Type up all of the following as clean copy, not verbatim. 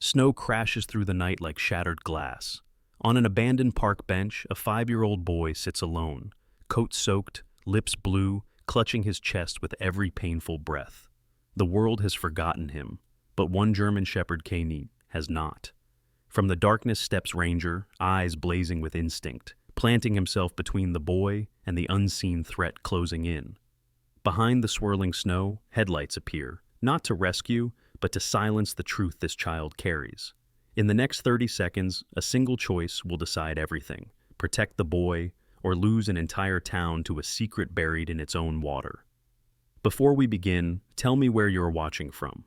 Snow crashes through the night like shattered glass. On an abandoned park bench, a 5-year-old boy sits alone, coat soaked, lips blue, clutching his chest with every painful breath. The world has forgotten him, but one German Shepherd canine has not. From the darkness steps Ranger, eyes blazing with instinct, planting himself between the boy and the unseen threat closing in. Behind the swirling snow, headlights appear, not to rescue, but to silence the truth this child carries. In the next 30 seconds, a single choice will decide everything: protect the boy, or lose an entire town to a secret buried in its own water. Before we begin, tell me where you're watching from.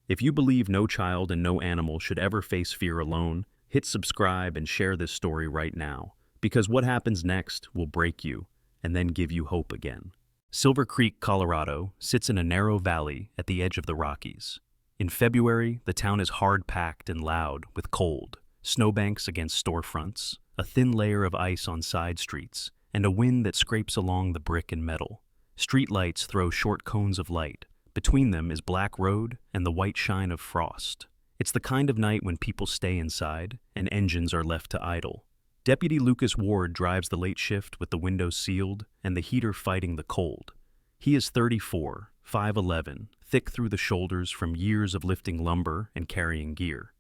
If you believe no child and no animal should ever face fear alone, hit subscribe and share this story right now, because what happens next will break you and then give you hope again. Silver Creek, Colorado, sits in a narrow valley at the edge of the Rockies. In February, the town is hard-packed and loud with cold, snowbanks against storefronts, a thin layer of ice on side streets, and a wind that scrapes along the brick and metal. Street lights throw short cones of light. Between them is black road and the white shine of frost. It's the kind of night when people stay inside and engines are left to idle. Deputy Lucas Ward drives the late shift with the windows sealed and the heater fighting the cold. He is 34, 5'11", thick through the shoulders from years of lifting lumber and carrying gear.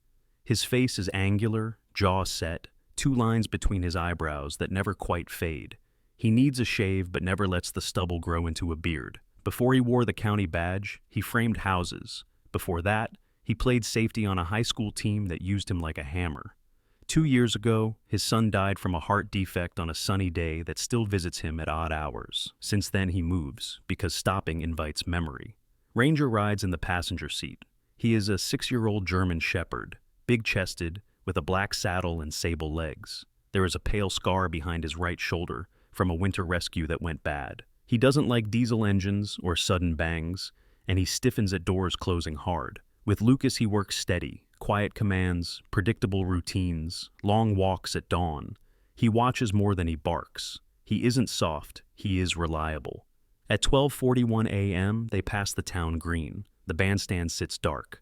His face is angular, jaw set, 2 lines between his eyebrows that never quite fade. He needs a shave but never lets the stubble grow into a beard. Before he wore the county badge, he framed houses. Before that, he played safety on a high school team that used him like a hammer. 2 years ago, his son died from a heart defect on a sunny day that still visits him at odd hours. Since then, he moves, because stopping invites memory. Ranger rides in the passenger seat. He is a 6-year-old German Shepherd, big-chested, with a black saddle and sable legs. There is a pale scar behind his right shoulder from a winter rescue that went bad. He doesn't like diesel engines or sudden bangs, and he stiffens at doors closing hard. With Lucas, he works steady, quiet commands, predictable routines, long walks at dawn. He watches more than he barks. He isn't soft, he is reliable. At 12:41 a.m., they pass the town green. The bandstand sits dark.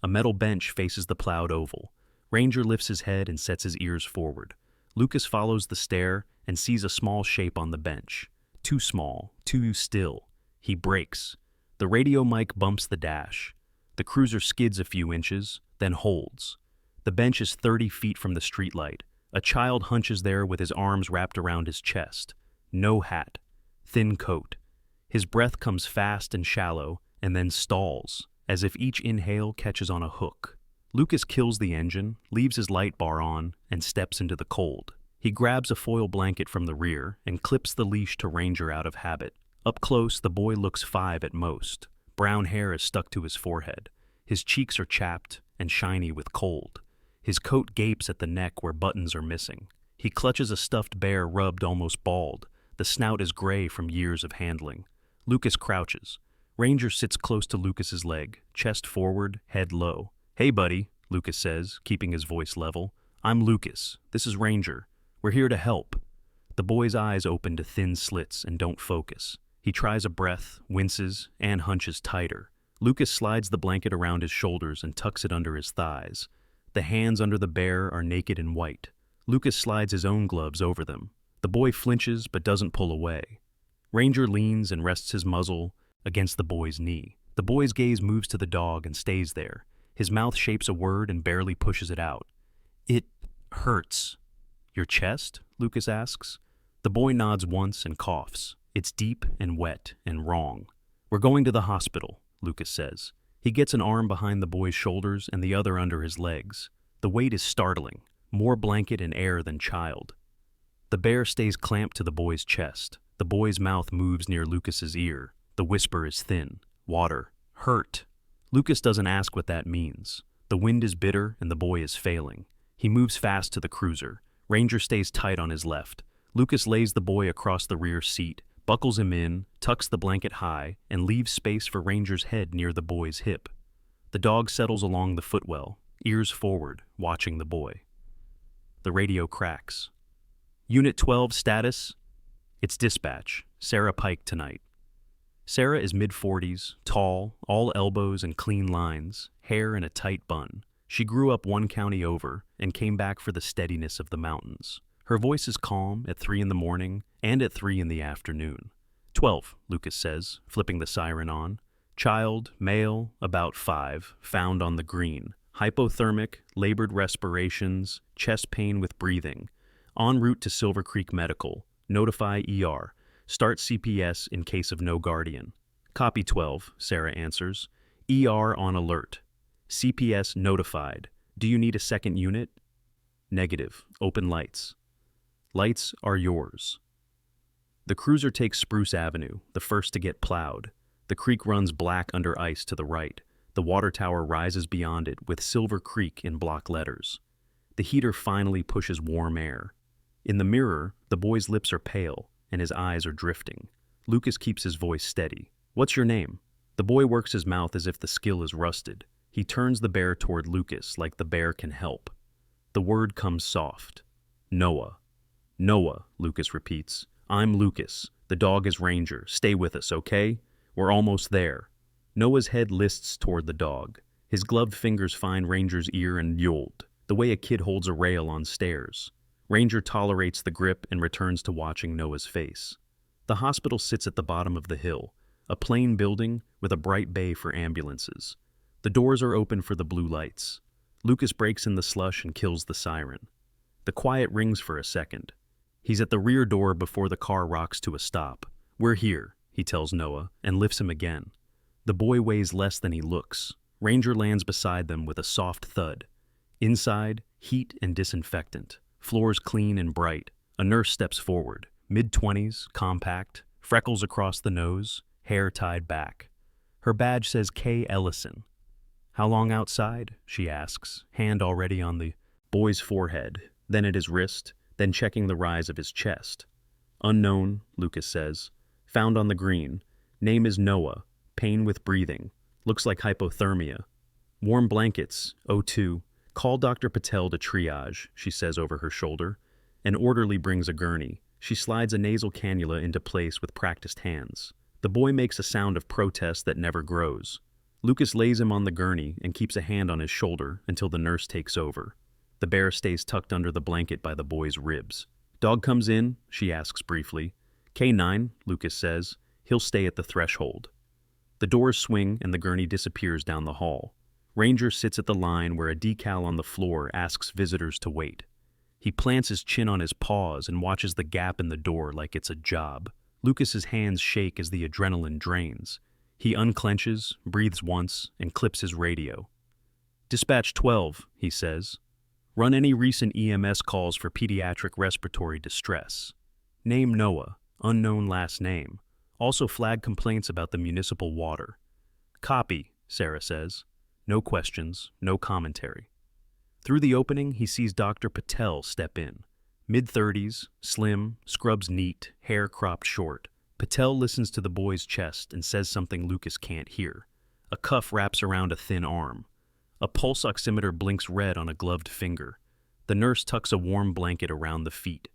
A metal bench faces the plowed oval. Ranger lifts his head and sets his ears forward. Lucas follows the stare and sees a small shape on the bench. Too small, too still. He brakes. The radio mic bumps the dash. The cruiser skids a few inches, then holds. The bench is 30 feet from the streetlight. A child hunches there with his arms wrapped around his chest. No hat. Thin coat. His breath comes fast and shallow, and then stalls, as if each inhale catches on a hook. Lucas kills the engine, leaves his light bar on, and steps into the cold. He grabs a foil blanket from the rear and clips the leash to Ranger out of habit. Up close, the boy looks 5 at most. Brown hair is stuck to his forehead. His cheeks are chapped and shiny with cold. His coat gapes at the neck where buttons are missing. He clutches a stuffed bear rubbed almost bald. The snout is gray from years of handling. Lucas crouches. Ranger sits close to Lucas's leg, chest forward, head low. "Hey, buddy," Lucas says, keeping his voice level. "I'm Lucas. This is Ranger. We're here to help." The boy's eyes open to thin slits and don't focus. He tries a breath, winces, and hunches tighter. Lucas slides the blanket around his shoulders and tucks it under his thighs. The hands under the bear are naked and white. Lucas slides his own gloves over them. The boy flinches but doesn't pull away. Ranger leans and rests his muzzle against the boy's knee. The boy's gaze moves to the dog and stays there. His mouth shapes a word and barely pushes it out. "It hurts." "Your chest?" Lucas asks. The boy nods once and coughs. It's deep and wet and wrong. "We're going to the hospital," Lucas says. He gets an arm behind the boy's shoulders and the other under his legs. The weight is startling, more blanket and air than child. The bear stays clamped to the boy's chest. The boy's mouth moves near Lucas's ear. The whisper is thin. "Water. Hurt." Lucas doesn't ask what that means. The wind is bitter and the boy is failing. He moves fast to the cruiser. Ranger stays tight on his left. Lucas lays the boy across the rear seat, buckles him in, tucks the blanket high, and leaves space for Ranger's head near the boy's hip. The dog settles along the footwell, ears forward, watching the boy. The radio cracks. "Unit 12 status?" "It's dispatch. Sarah Pike tonight." Sarah is mid-40s, tall, all elbows and clean lines, hair in a tight bun. She grew up one county over and came back for the steadiness of the mountains. Her voice is calm at 3 in the morning and at 3 in the afternoon. 12, Lucas says, flipping the siren on. Child, male, about 5, found on the green. Hypothermic, labored respirations, chest pain with breathing. En route to Silver Creek Medical. Notify ER. Start CPS in case of no guardian. Copy 12, Sarah answers. ER on alert. CPS notified. Do you need a second unit? Negative. Open lights. Lights are yours. The cruiser takes Spruce Avenue, the first to get plowed. The creek runs black under ice to the right. The water tower rises beyond it with Silver Creek in block letters. The heater finally pushes warm air. In the mirror, the boy's lips are pale and his eyes are drifting. Lucas keeps his voice steady. What's your name? The boy works his mouth as if the skill is rusted. He turns the bear toward Lucas like the bear can help. The word comes soft. Noah. Noah, Lucas repeats. I'm Lucas. The dog is Ranger. Stay with us, okay? We're almost there. Noah's head lists toward the dog. His gloved fingers find Ranger's ear and yold, the way a kid holds a rail on stairs. Ranger tolerates the grip and returns to watching Noah's face. The hospital sits at the bottom of the hill, a plain building with a bright bay for ambulances. The doors are open for the blue lights. Lucas breaks in the slush and kills the siren. The quiet rings for a second. He's at the rear door before the car rocks to a stop. We're here, he tells Noah, and lifts him again. The boy weighs less than he looks. Ranger lands beside them with a soft thud. Inside, heat and disinfectant. Floors clean and bright. A nurse steps forward. Mid-20s, compact, freckles across the nose, hair tied back. Her badge says K. Ellison. How long outside? She asks, hand already on the boy's forehead, then at his wrist, then checking the rise of his chest. Unknown, Lucas says. Found on the green. Name is Noah. Pain with breathing. Looks like hypothermia. Warm blankets. O2. Call Dr. Patel to triage, she says over her shoulder. An orderly brings a gurney. She slides a nasal cannula into place with practiced hands. The boy makes a sound of protest that never grows. Lucas lays him on the gurney and keeps a hand on his shoulder until the nurse takes over. The bear stays tucked under the blanket by the boy's ribs. Dog comes in, she asks briefly. K9, Lucas says. He'll stay at the threshold. The doors swing and the gurney disappears down the hall. Ranger sits at the line where a decal on the floor asks visitors to wait. He plants his chin on his paws and watches the gap in the door like it's a job. Lucas's hands shake as the adrenaline drains. He unclenches, breathes once, and clips his radio. Dispatch 12, he says. Run any recent EMS calls for pediatric respiratory distress. Name Noah, unknown last name. Also flag complaints about the municipal water. Copy, Sarah says. No questions, no commentary. Through the opening, he sees Dr. Patel step in. Mid-30s, slim, scrubs neat, hair cropped short. Patel listens to the boy's chest and says something Lucas can't hear. A cuff wraps around a thin arm. A pulse oximeter blinks red on a gloved finger. The nurse tucks a warm blanket around the feet.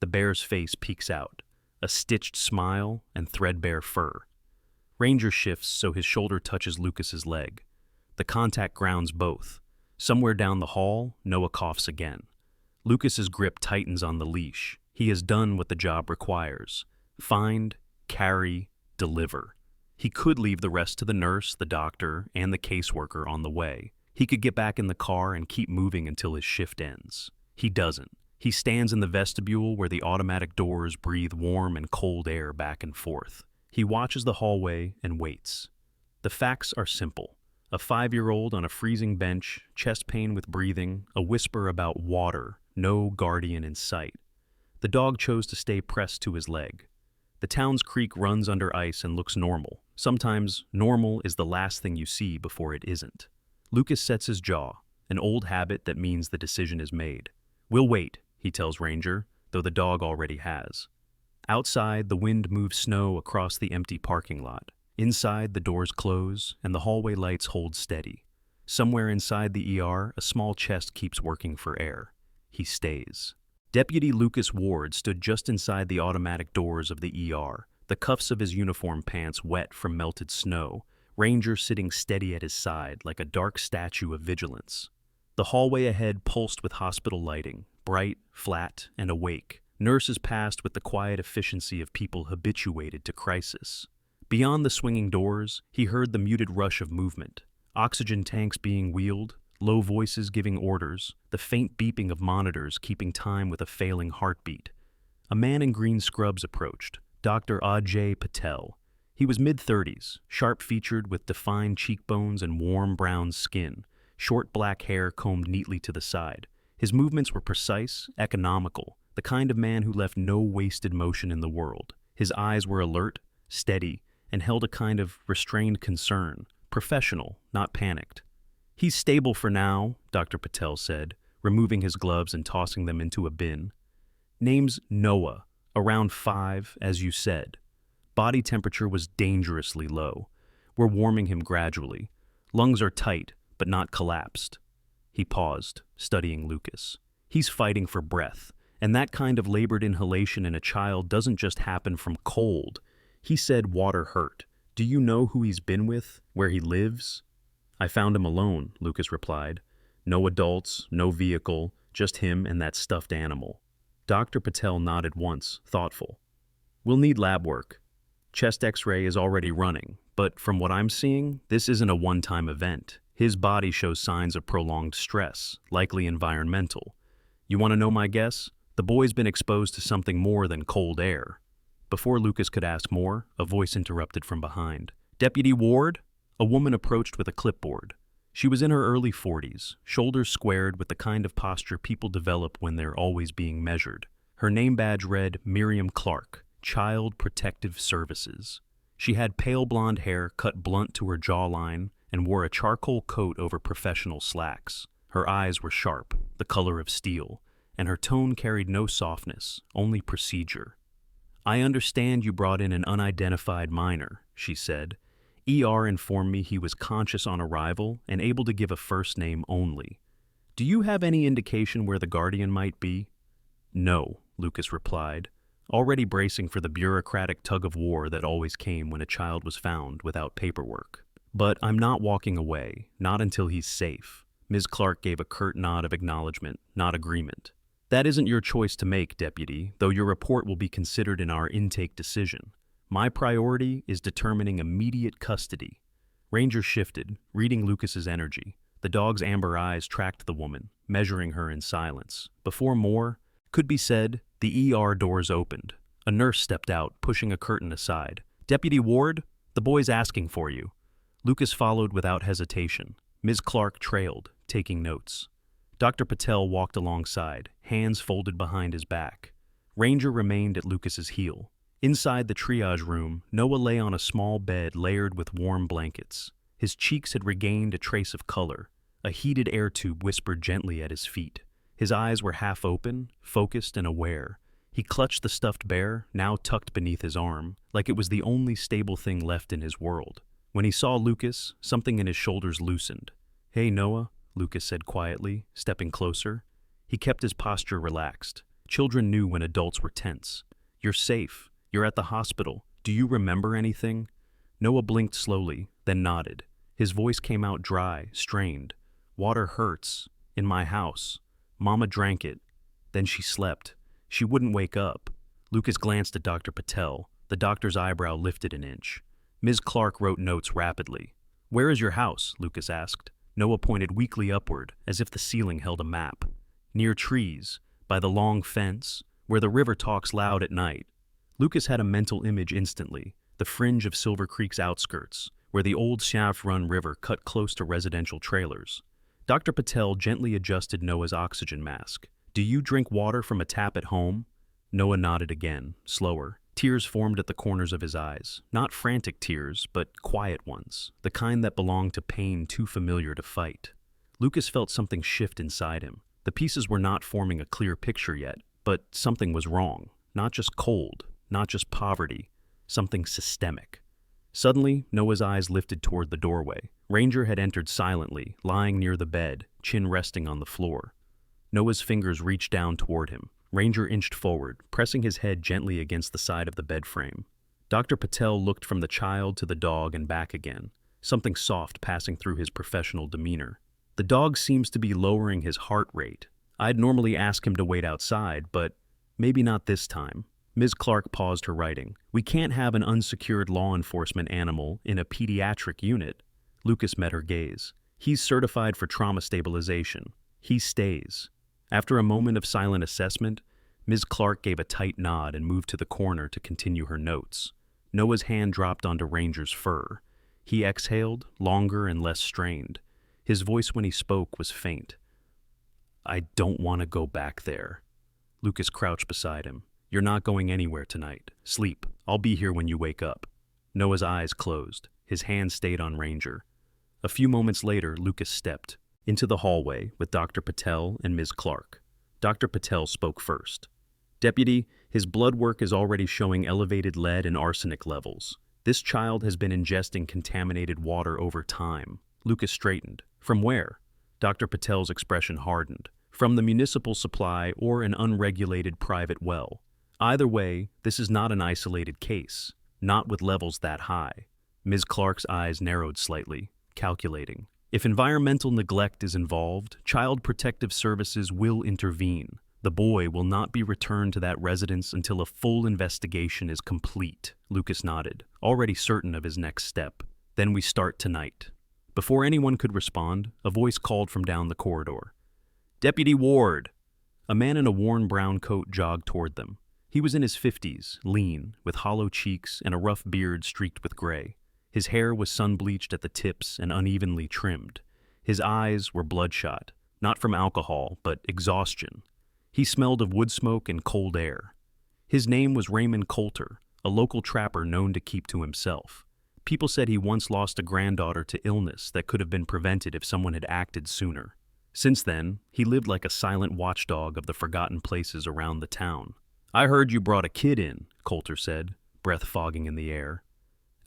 The bear's face peeks out. A stitched smile and threadbare fur. Ranger shifts so his shoulder touches Lucas's leg. The contact grounds both. Somewhere down the hall, Noah coughs again. Lucas's grip tightens on the leash. He has done what the job requires. Find, carry, deliver. He could leave the rest to the nurse, the doctor, and the caseworker on the way. He could get back in the car and keep moving until his shift ends. He doesn't. He stands in the vestibule where the automatic doors breathe warm and cold air back and forth. He watches the hallway and waits. The facts are simple. A 5-year-old on a freezing bench, chest pain with breathing, a whisper about water, no guardian in sight. The dog chose to stay pressed to his leg. The town's creek runs under ice and looks normal. Sometimes, normal is the last thing you see before it isn't. Lucas sets his jaw, an old habit that means the decision is made. We'll wait, he tells Ranger, though the dog already has. Outside, the wind moves snow across the empty parking lot. Inside, the doors close, and the hallway lights hold steady. Somewhere inside the ER, a small chest keeps working for air. He stays. Deputy Lucas Ward stood just inside the automatic doors of the ER, the cuffs of his uniform pants wet from melted snow, Ranger sitting steady at his side like a dark statue of vigilance. The hallway ahead pulsed with hospital lighting, bright, flat, and awake. Nurses passed with the quiet efficiency of people habituated to crisis. Beyond the swinging doors, he heard the muted rush of movement. Oxygen tanks being wheeled, low voices giving orders, the faint beeping of monitors keeping time with a failing heartbeat. A man in green scrubs approached, Dr. Agony-Patel. He was mid-30s, sharp-featured with defined cheekbones and warm brown skin, short black hair combed neatly to the side. His movements were precise, economical, the kind of man who left no wasted motion in the world. His eyes were alert, steady, and held a kind of restrained concern, professional, not panicked. "He's stable for now," Dr. Patel said, removing his gloves and tossing them into a bin. "Name's Noah, around 5, as you said. Body temperature was dangerously low. We're warming him gradually. Lungs are tight, but not collapsed." He paused, studying Lucas. "He's fighting for breath, and that kind of labored inhalation in a child doesn't just happen from cold." He said water hurt. "Do you know who he's been with, where he lives?" "I found him alone," Lucas replied. "No adults, no vehicle, just him and that stuffed animal." Dr. Patel nodded once, thoughtful. "We'll need lab work. Chest x-ray is already running, but from what I'm seeing, this isn't a one-time event. His body shows signs of prolonged stress, likely environmental. You want to know my guess? The boy's been exposed to something more than cold air." Before Lucas could ask more, a voice interrupted from behind. "Deputy Ward?" A woman approached with a clipboard. She was in her early 40s, shoulders squared with the kind of posture people develop when they're always being measured. Her name badge read Miriam Clark, Child Protective Services. She had pale blonde hair cut blunt to her jawline and wore a charcoal coat over professional slacks. Her eyes were sharp, the color of steel, and her tone carried no softness, only procedure. "I understand you brought in an unidentified minor," she said. "ER informed me he was conscious on arrival and able to give a first name only. Do you have any indication where the guardian might be?" "No," Lucas replied, already bracing for the bureaucratic tug-of-war that always came when a child was found without paperwork. "But I'm not walking away, not until he's safe." Ms. Clark gave a curt nod of acknowledgement, not agreement. "That isn't your choice to make, Deputy, though your report will be considered in our intake decision. My priority is determining immediate custody." Ranger shifted, reading Lucas's energy. The dog's amber eyes tracked the woman, measuring her in silence. Before more could be said, the ER doors opened. A nurse stepped out, pushing a curtain aside. "Deputy Ward, the boy's asking for you." Lucas followed without hesitation. Ms. Clark trailed, taking notes. Dr. Patel walked alongside, hands folded behind his back. Ranger remained at Lucas's heel. Inside the triage room, Noah lay on a small bed layered with warm blankets. His cheeks had regained a trace of color. A heated air tube whispered gently at his feet. His eyes were half open, focused and aware. He clutched the stuffed bear, now tucked beneath his arm, like it was the only stable thing left in his world. When he saw Lucas, something in his shoulders loosened. "Hey, Noah," Lucas said quietly, stepping closer. He kept his posture relaxed. Children knew when adults were tense. "You're safe. You're at the hospital. Do you remember anything?" Noah blinked slowly, then nodded. His voice came out dry, strained. "Water hurts. In my house. Mama drank it. Then she slept. She wouldn't wake up." Lucas glanced at Dr. Patel. The doctor's eyebrow lifted an inch. Ms. Clark wrote notes rapidly. "Where is your house?" Lucas asked. Noah pointed weakly upward, as if the ceiling held a map. "Near trees, by the long fence, where the river talks loud at night." Lucas had a mental image instantly, the fringe of Silver Creek's outskirts, where the old South Run River cut close to residential trailers. Dr. Patel gently adjusted Noah's oxygen mask. "Do you drink water from a tap at home?" Noah nodded again, slower. Tears formed at the corners of his eyes. Not frantic tears, but quiet ones, the kind that belonged to pain too familiar to fight. Lucas felt something shift inside him. The pieces were not forming a clear picture yet, but something was wrong. Not just cold, not just poverty, something systemic. Suddenly, Noah's eyes lifted toward the doorway. Ranger had entered silently, lying near the bed, chin resting on the floor. Noah's fingers reached down toward him. Ranger inched forward, pressing his head gently against the side of the bed frame. Dr. Patel looked from the child to the dog and back again, something soft passing through his professional demeanor. The dog seems to be lowering his heart rate. I'd normally ask him to wait outside, but maybe not this time. Ms. Clark paused her writing. We can't have an unsecured law enforcement animal in a pediatric unit. Lucas met her gaze. He's certified for trauma stabilization. He stays. After a moment of silent assessment, Ms. Clark gave a tight nod and moved to the corner to continue her notes. Noah's hand dropped onto Ranger's fur. He exhaled, longer and less strained. His voice when he spoke was faint. I don't want to go back there. Lucas crouched beside him. You're not going anywhere tonight. Sleep. I'll be here when you wake up. Noah's eyes closed. His hand stayed on Ranger. A few moments later, Lucas stepped into the hallway with Dr. Patel and Ms. Clark. Dr. Patel spoke first. Deputy, his blood work is already showing elevated lead and arsenic levels. This child has been ingesting contaminated water over time. Lucas straightened. From where? Dr. Patel's expression hardened. From the municipal supply or an unregulated private well. Either way, this is not an isolated case. Not with levels that high. Ms. Clark's eyes narrowed slightly, calculating. If environmental neglect is involved, Child Protective Services will intervene. The boy will not be returned to that residence until a full investigation is complete. Lucas nodded, already certain of his next step. Then we start tonight. Before anyone could respond, a voice called from down the corridor. Deputy Ward! A man in a worn brown coat jogged toward them. He was in his 50s, lean, with hollow cheeks and a rough beard streaked with gray. His hair was sun-bleached at the tips and unevenly trimmed. His eyes were bloodshot, not from alcohol, but exhaustion. He smelled of wood smoke and cold air. His name was Raymond Coulter, a local trapper known to keep to himself. People said he once lost a granddaughter to illness that could have been prevented if someone had acted sooner. Since then, he lived like a silent watchdog of the forgotten places around the town. I heard you brought a kid in, Coulter said, breath fogging in the air.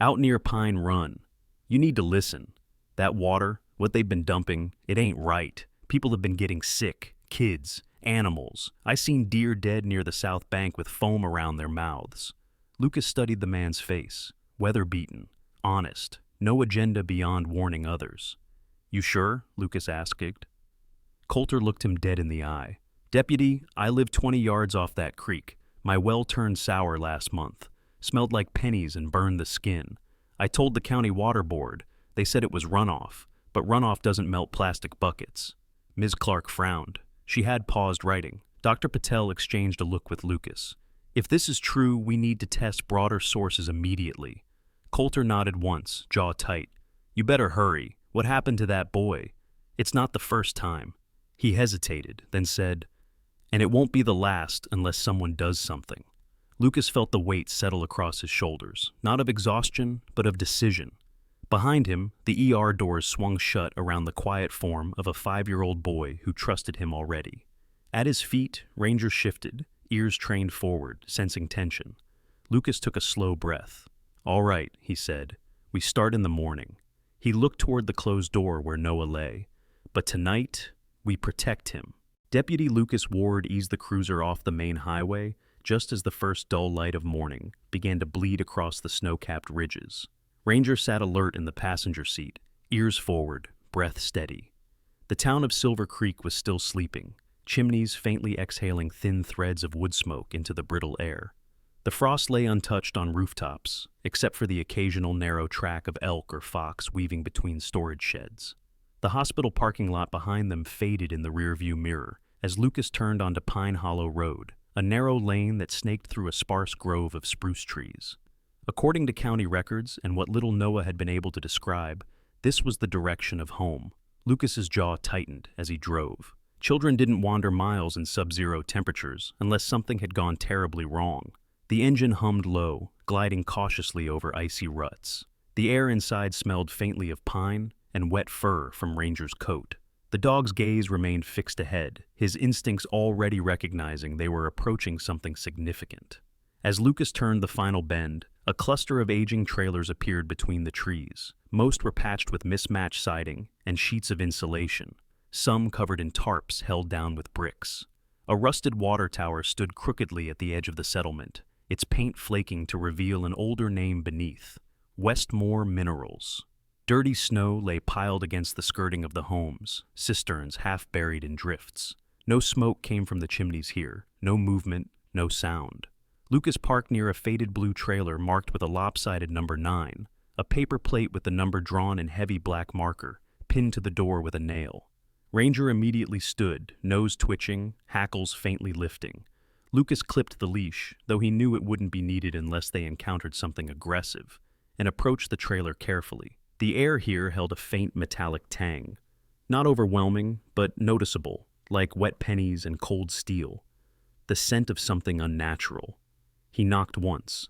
Out near Pine Run. You need to listen. That water, what they've been dumping, it ain't right. People have been getting sick. Kids, animals. I seen deer dead near the south bank with foam around their mouths. Lucas studied the man's face. Weather-beaten. Honest. No agenda beyond warning others. You sure? Lucas asked. Coulter looked him dead in the eye. Deputy, I live 20 yards off that creek. My well turned sour last month. Smelled like pennies and burned the skin. I told the county water board. They said it was runoff, but runoff doesn't melt plastic buckets. Ms. Clark frowned. She had paused writing. Dr. Patel exchanged a look with Lucas. If this is true, we need to test broader sources immediately. Coulter nodded once, jaw tight. You better hurry. What happened to that boy? It's not the first time. He hesitated, then said, and it won't be the last unless someone does something. Lucas felt the weight settle across his shoulders, not of exhaustion, but of decision. Behind him, the ER doors swung shut around the quiet form of a 5-year-old boy who trusted him already. At his feet, Ranger shifted, ears trained forward, sensing tension. Lucas took a slow breath. All right, he said. We start in the morning. He looked toward the closed door where Noah lay. But tonight, we protect him. Deputy Lucas Ward eased the cruiser off the main highway just as the first dull light of morning began to bleed across the snow-capped ridges. Ranger sat alert in the passenger seat, ears forward, breath steady. The town of Silver Creek was still sleeping, chimneys faintly exhaling thin threads of wood smoke into the brittle air. The frost lay untouched on rooftops, except for the occasional narrow track of elk or fox weaving between storage sheds. The hospital parking lot behind them faded in the rearview mirror as Lucas turned onto Pine Hollow Road, a narrow lane that snaked through a sparse grove of spruce trees. According to county records and what little Noah had been able to describe, this was the direction of home. Lucas's jaw tightened as he drove. Children didn't wander miles in sub-zero temperatures unless something had gone terribly wrong. The engine hummed low, gliding cautiously over icy ruts. The air inside smelled faintly of pine and wet fur from Ranger's coat. The dog's gaze remained fixed ahead, his instincts already recognizing they were approaching something significant. As Lucas turned the final bend, a cluster of aging trailers appeared between the trees. Most were patched with mismatched siding and sheets of insulation, some covered in tarps held down with bricks. A rusted water tower stood crookedly at the edge of the settlement, its paint flaking to reveal an older name beneath, Westmore Minerals. Dirty snow lay piled against the skirting of the homes, cisterns half buried in drifts. No smoke came from the chimneys here, no movement, no sound. Lucas parked near a faded blue trailer marked with a lopsided number 9, a paper plate with the number drawn in heavy black marker, pinned to the door with a nail. Ranger immediately stood, nose twitching, hackles faintly lifting. Lucas clipped the leash, though he knew it wouldn't be needed unless they encountered something aggressive, and approached the trailer carefully. The air here held a faint metallic tang. Not overwhelming, but noticeable, like wet pennies and cold steel. The scent of something unnatural. He knocked once.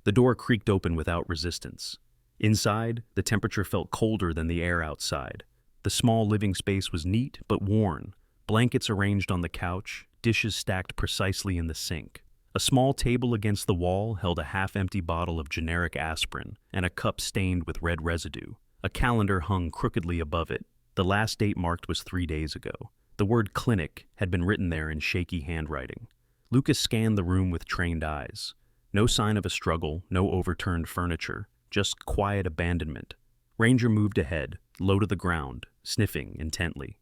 The door creaked open without resistance. Inside, the temperature felt colder than the air outside. The small living space was neat but worn, blankets arranged on the couch, dishes stacked precisely in the sink. A small table against the wall held a half-empty bottle of generic aspirin and a cup stained with red residue. A calendar hung crookedly above it. The last date marked was 3 days ago. The word clinic had been written there in shaky handwriting. Lucas scanned the room with trained eyes. No sign of a struggle, no overturned furniture, just quiet abandonment. Ranger moved ahead, low to the ground, sniffing intently.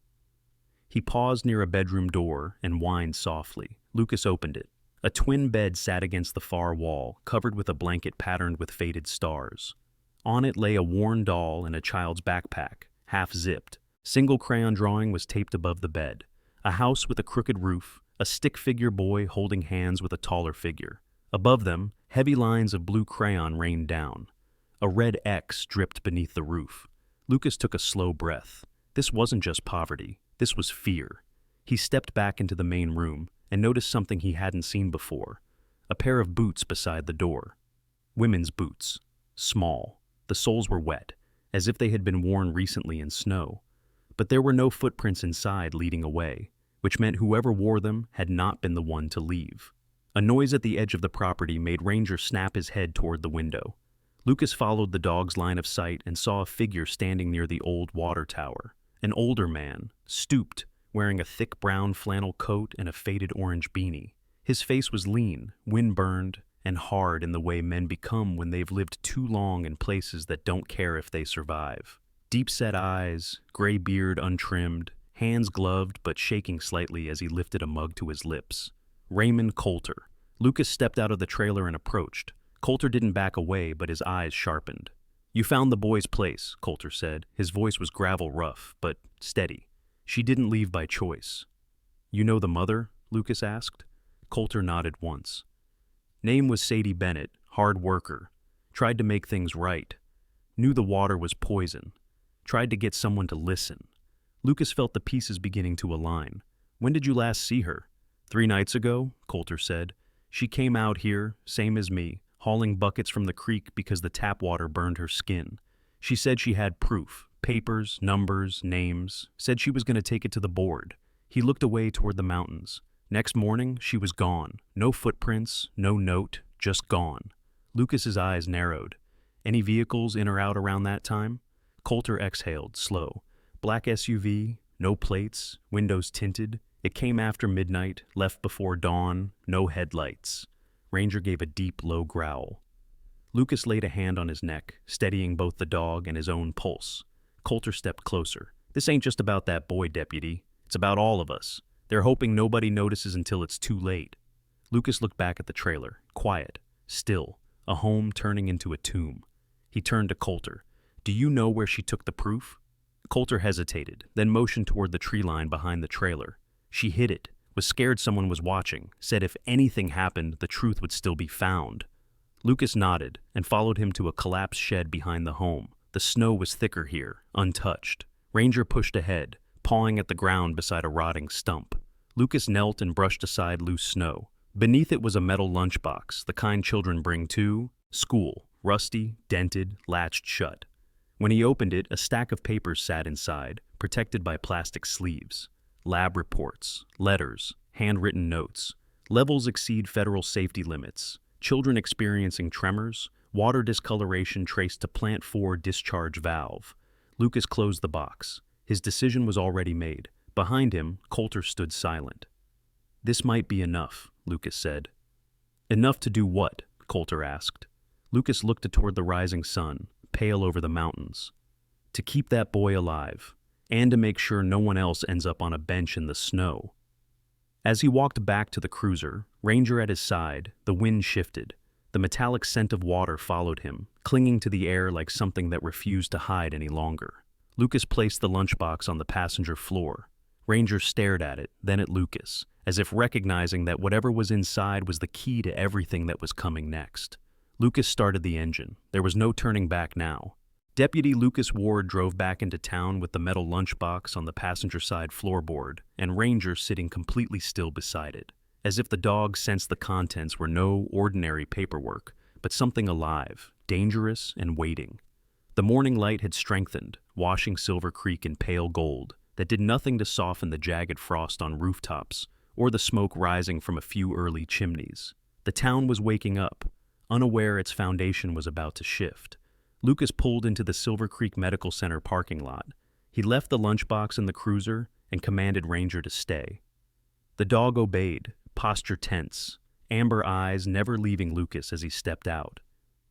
He paused near a bedroom door and whined softly. Lucas opened it. A twin bed sat against the far wall, covered with a blanket patterned with faded stars. On it lay a worn doll in a child's backpack, half-zipped. Single crayon drawing was taped above the bed. A house with a crooked roof, a stick-figure boy holding hands with a taller figure. Above them, heavy lines of blue crayon rained down. A red X dripped beneath the roof. Lucas took a slow breath. This wasn't just poverty. This was fear. He stepped back into the main room and noticed something he hadn't seen before. A pair of boots beside the door. Women's boots. Small. The soles were wet, as if they had been worn recently in snow. But there were no footprints inside leading away, which meant whoever wore them had not been the one to leave. A noise at the edge of the property made Ranger snap his head toward the window. Lucas followed the dog's line of sight and saw a figure standing near the old water tower. An older man, stooped, wearing a thick brown flannel coat and a faded orange beanie. His face was lean, wind-burned, and hard in the way men become when they've lived too long in places that don't care if they survive. Deep-set eyes, gray beard untrimmed, hands gloved but shaking slightly as he lifted a mug to his lips. Raymond Coulter. Lucas stepped out of the trailer and approached. Coulter didn't back away, but his eyes sharpened. "You found the boy's place," Coulter said. His voice was gravel rough, but steady. "She didn't leave by choice." "You know the mother?" Lucas asked. Coulter nodded once. "Name was Sadie Bennett, hard worker. Tried to make things right. Knew the water was poison. Tried to get someone to listen." Lucas felt the pieces beginning to align. "When did you last see her?" 3 nights ago," Coulter said. "She came out here, same as me, hauling buckets from the creek because the tap water burned her skin. She said she had proof, papers, numbers, names, said she was going to take it to the board." He looked away toward the mountains. Next morning, she was gone. No footprints, no note, just gone. Lucas's eyes narrowed. "Any vehicles in or out around that time?" Coulter exhaled, slow. "Black SUV, no plates, windows tinted. It came after midnight, left before dawn, no headlights." Ranger gave a deep, low growl. Lucas laid a hand on his neck, steadying both the dog and his own pulse. Coulter stepped closer. "This ain't just about that boy, deputy. It's about all of us. They're hoping nobody notices until it's too late." Lucas looked back at the trailer, quiet, still, a home turning into a tomb. He turned to Coulter. "Do you know where she took the proof?" Coulter hesitated, then motioned toward the tree line behind the trailer. "She hid it. Was scared someone was watching, said if anything happened, the truth would still be found." Lucas nodded and followed him to a collapsed shed behind the home. The snow was thicker here, untouched. Ranger pushed ahead, pawing at the ground beside a rotting stump. Lucas knelt and brushed aside loose snow. Beneath it was a metal lunchbox, the kind children bring to school, rusty, dented, latched shut. When he opened it, a stack of papers sat inside, protected by plastic sleeves. Lab reports, letters, handwritten notes. Levels exceed federal safety limits. Children experiencing tremors. Water discoloration traced to plant 4 discharge valve. Lucas closed the box. His decision was already made. Behind him, Coulter stood silent. "This might be enough," Lucas said. "Enough to do what?" Coulter asked. Lucas looked toward the rising sun, pale over the mountains. to keep that boy alive, and to make sure no one else ends up on a bench in the snow. As he walked back to the cruiser, Ranger at his side, the wind shifted. The metallic scent of water followed him, clinging to the air like something that refused to hide any longer. Lucas placed the lunchbox on the passenger floor. Ranger stared at it, then at Lucas, as if recognizing that whatever was inside was the key to everything that was coming next. Lucas started the engine. There was no turning back now. Deputy Lucas Ward drove back into town with the metal lunchbox on the passenger side floorboard, and Ranger sitting completely still beside it, as if the dog sensed the contents were no ordinary paperwork, but something alive, dangerous, and waiting. The morning light had strengthened, washing Silver Creek in pale gold, that did nothing to soften the jagged frost on rooftops or the smoke rising from a few early chimneys. The town was waking up, unaware its foundation was about to shift. Lucas pulled into the Silver Creek Medical Center parking lot. He left the lunchbox in the cruiser and commanded Ranger to stay. The dog obeyed, posture tense, amber eyes never leaving Lucas as he stepped out.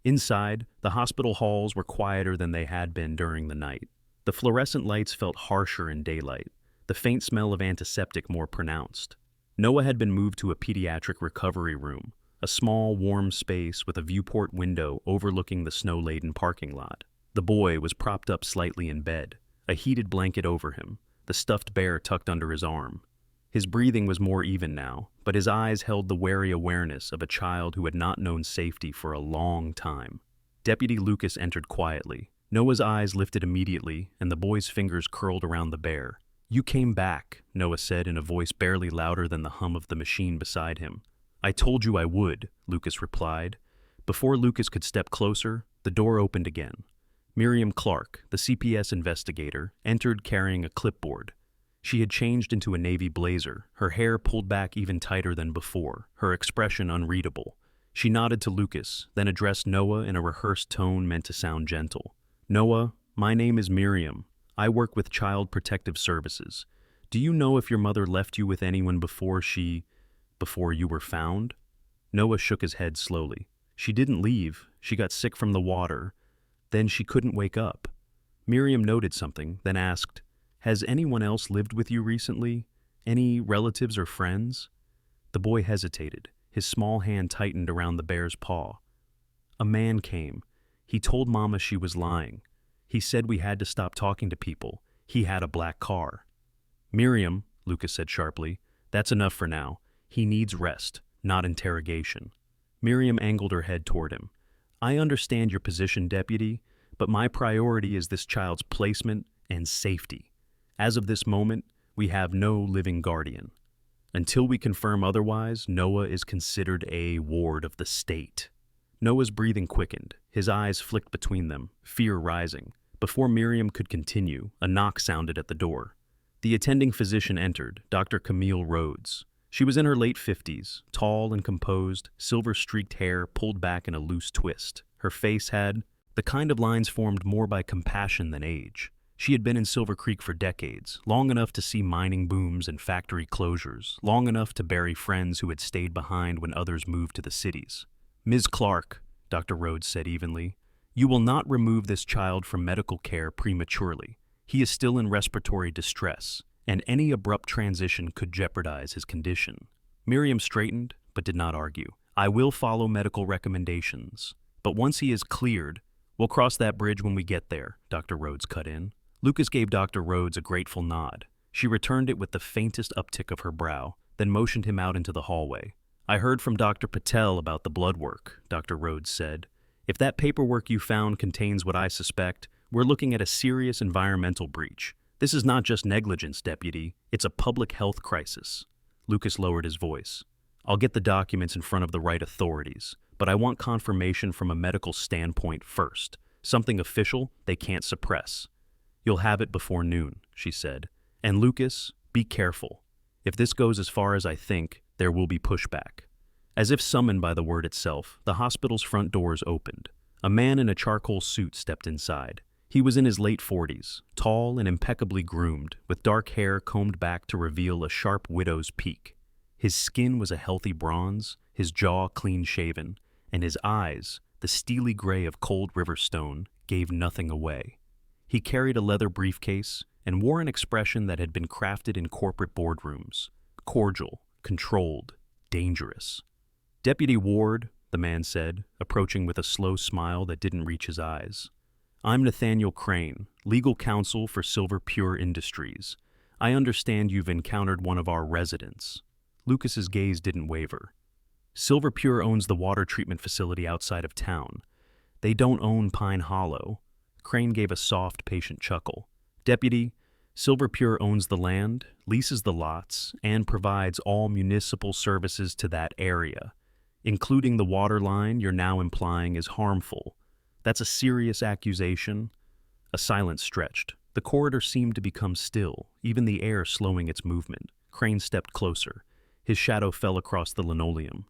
Inside, the hospital halls were quieter than they had been during the night. The fluorescent lights felt harsher in daylight, the faint smell of antiseptic more pronounced. Noah had been moved to a pediatric recovery room, a small, warm space with a viewport window overlooking the snow-laden parking lot. The boy was propped up slightly in bed, a heated blanket over him, the stuffed bear tucked under his arm. His breathing was more even now, but his eyes held the wary awareness of a child who had not known safety for a long time. Deputy Lucas entered quietly. Noah's eyes lifted immediately, and the boy's fingers curled around the bear. "You came back," Noah said in a voice barely louder than the hum of the machine beside him. "I told you I would," Lucas replied. Before Lucas could step closer, the door opened again. Miriam Clark, the CPS investigator, entered carrying a clipboard. She had changed into a navy blazer, her hair pulled back even tighter than before, her expression unreadable. She nodded to Lucas, then addressed Noah in a rehearsed tone meant to sound gentle. "Noah, my name is Miriam. I work with Child Protective Services. Do you know if your mother left you with anyone before you were found?" Noah shook his head slowly. "She didn't leave. She got sick from the water. Then she couldn't wake up." Miriam noted something, then asked, "Has anyone else lived with you recently? Any relatives or friends?" The boy hesitated. His small hand tightened around the bear's paw. "A man came. He told Mama she was lying. He said we had to stop talking to people. He had a black car." "Miriam," Lucas said sharply, "that's enough for now. He needs rest, not interrogation." Miriam angled her head toward him. "I understand your position, Deputy, but my priority is this child's placement and safety. As of this moment, we have no living guardian. Until we confirm otherwise, Noah is considered a ward of the state." Noah's breathing quickened. His eyes flicked between them, fear rising. Before Miriam could continue, a knock sounded at the door. The attending physician entered, Dr. Camille Rhodes. She was in her late 50s, tall and composed, silver-streaked hair pulled back in a loose twist. Her face had the kind of lines formed more by compassion than age. She had been in Silver Creek for decades, long enough to see mining booms and factory closures, long enough to bury friends who had stayed behind when others moved to the cities. "Ms. Clark," Dr. Rhodes said evenly, "you will not remove this child from medical care prematurely. He is still in respiratory distress, and any abrupt transition could jeopardize his condition." Miriam straightened, but did not argue. "I will follow medical recommendations, but once he is cleared, we'll cross that bridge when we get there," Dr. Rhodes cut in. Lucas gave Dr. Rhodes a grateful nod. She returned it with the faintest uptick of her brow, then motioned him out into the hallway. "I heard from Dr. Patel about the blood work," Dr. Rhodes said. "If that paperwork you found contains what I suspect, we're looking at a serious environmental breach. This is not just negligence, Deputy. It's a public health crisis." Lucas lowered his voice. "I'll get the documents in front of the right authorities, but I want confirmation from a medical standpoint first. Something official they can't suppress." "You'll have it before noon," she said. "And Lucas, be careful. If this goes as far as I think, there will be pushback." As if summoned by the word itself, the hospital's front doors opened. A man in a charcoal suit stepped inside. He was in his late 40s, tall and impeccably groomed, with dark hair combed back to reveal a sharp widow's peak. His skin was a healthy bronze, his jaw clean-shaven, and his eyes, the steely gray of cold river stone, gave nothing away. He carried a leather briefcase and wore an expression that had been crafted in corporate boardrooms: cordial, controlled, dangerous. "Deputy Ward," the man said, approaching with a slow smile that didn't reach his eyes. "I'm Nathaniel Crane, legal counsel for Silver Pure Industries. I understand you've encountered one of our residents." Lucas's gaze didn't waver. "Silver Pure owns the water treatment facility outside of town. They don't own Pine Hollow." Crane gave a soft, patient chuckle. "Deputy, Silver Pure owns the land, leases the lots, and provides all municipal services to that area, including the water line you're now implying is harmful. That's a serious accusation." A silence stretched. The corridor seemed to become still, even the air slowing its movement. Crane stepped closer. His shadow fell across the linoleum.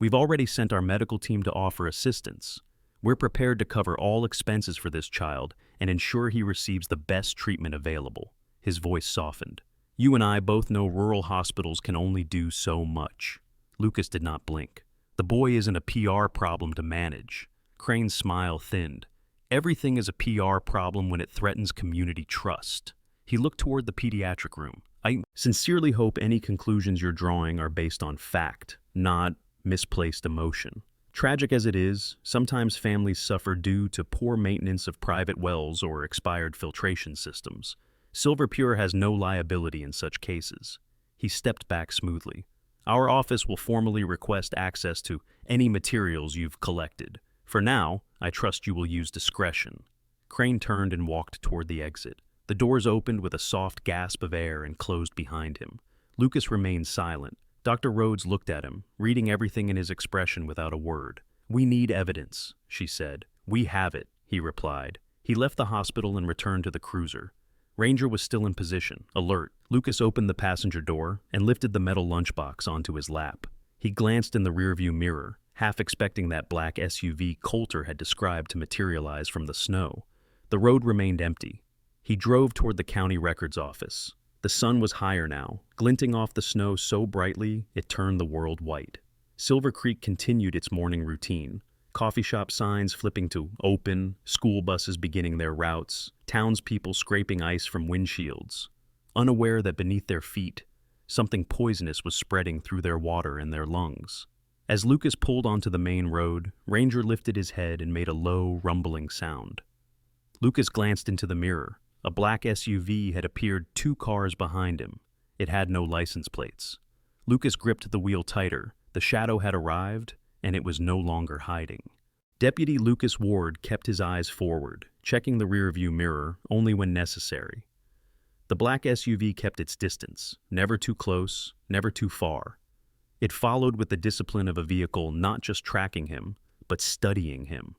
"We've already sent our medical team to offer assistance. We're prepared to cover all expenses for this child and ensure he receives the best treatment available." His voice softened. "You and I both know rural hospitals can only do so much." Lucas did not blink. "The boy isn't a PR problem to manage." Crane's smile thinned. "Everything is a PR problem when it threatens community trust." He looked toward the pediatric room. "I sincerely hope any conclusions you're drawing are based on fact, not misplaced emotion. Tragic as it is, sometimes families suffer due to poor maintenance of private wells or expired filtration systems. Silver Pure has no liability in such cases." He stepped back smoothly. "Our office will formally request access to any materials you've collected. For now, I trust you will use discretion." Crane turned and walked toward the exit. The doors opened with a soft gasp of air and closed behind him. Lucas remained silent. Dr. Rhodes looked at him, reading everything in his expression without a word. "We need evidence," she said. "We have it," he replied. He left the hospital and returned to the cruiser. Ranger was still in position, alert. Lucas opened the passenger door and lifted the metal lunchbox onto his lap. He glanced in the rearview mirror, half expecting that black SUV Coulter had described to materialize from the snow. The road remained empty. He drove toward the county records office. The sun was higher now, glinting off the snow so brightly it turned the world white. Silver Creek continued its morning routine. Coffee shop signs flipping to open, school buses beginning their routes, townspeople scraping ice from windshields, unaware that beneath their feet, something poisonous was spreading through their water and their lungs. As Lucas pulled onto the main road, Ranger lifted his head and made a low, rumbling sound. Lucas glanced into the mirror. A black SUV had appeared 2 cars behind him. It had no license plates. Lucas gripped the wheel tighter. The shadow had arrived, and it was no longer hiding. Deputy Lucas Ward kept his eyes forward, checking the rearview mirror only when necessary. The black SUV kept its distance, never too close, never too far. It followed with the discipline of a vehicle not just tracking him, but studying him.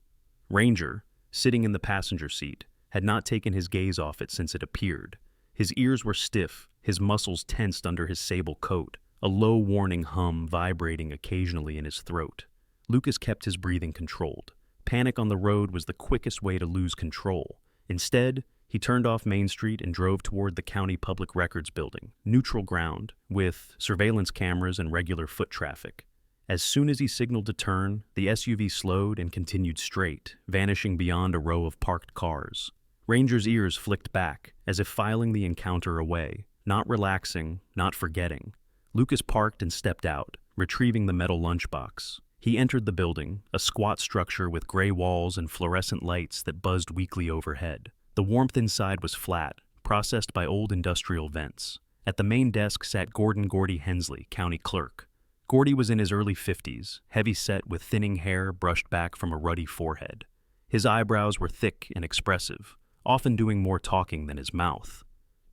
Ranger, sitting in the passenger seat, had not taken his gaze off it since it appeared. His ears were stiff, his muscles tensed under his sable coat, a low warning hum vibrating occasionally in his throat. Lucas kept his breathing controlled. Panic on the road was the quickest way to lose control. Instead, he turned off Main Street and drove toward the county public records building, neutral ground, with surveillance cameras and regular foot traffic. As soon as he signaled to turn, the SUV slowed and continued straight, vanishing beyond a row of parked cars. Ranger's ears flicked back, as if filing the encounter away, not relaxing, not forgetting. Lucas parked and stepped out, retrieving the metal lunchbox. He entered the building, a squat structure with gray walls and fluorescent lights that buzzed weakly overhead. The warmth inside was flat, processed by old industrial vents. At the main desk sat Gordon "Gordy" Hensley, county clerk. Gordy was in his early 50s, heavy-set with thinning hair brushed back from a ruddy forehead. His eyebrows were thick and expressive, often doing more talking than his mouth.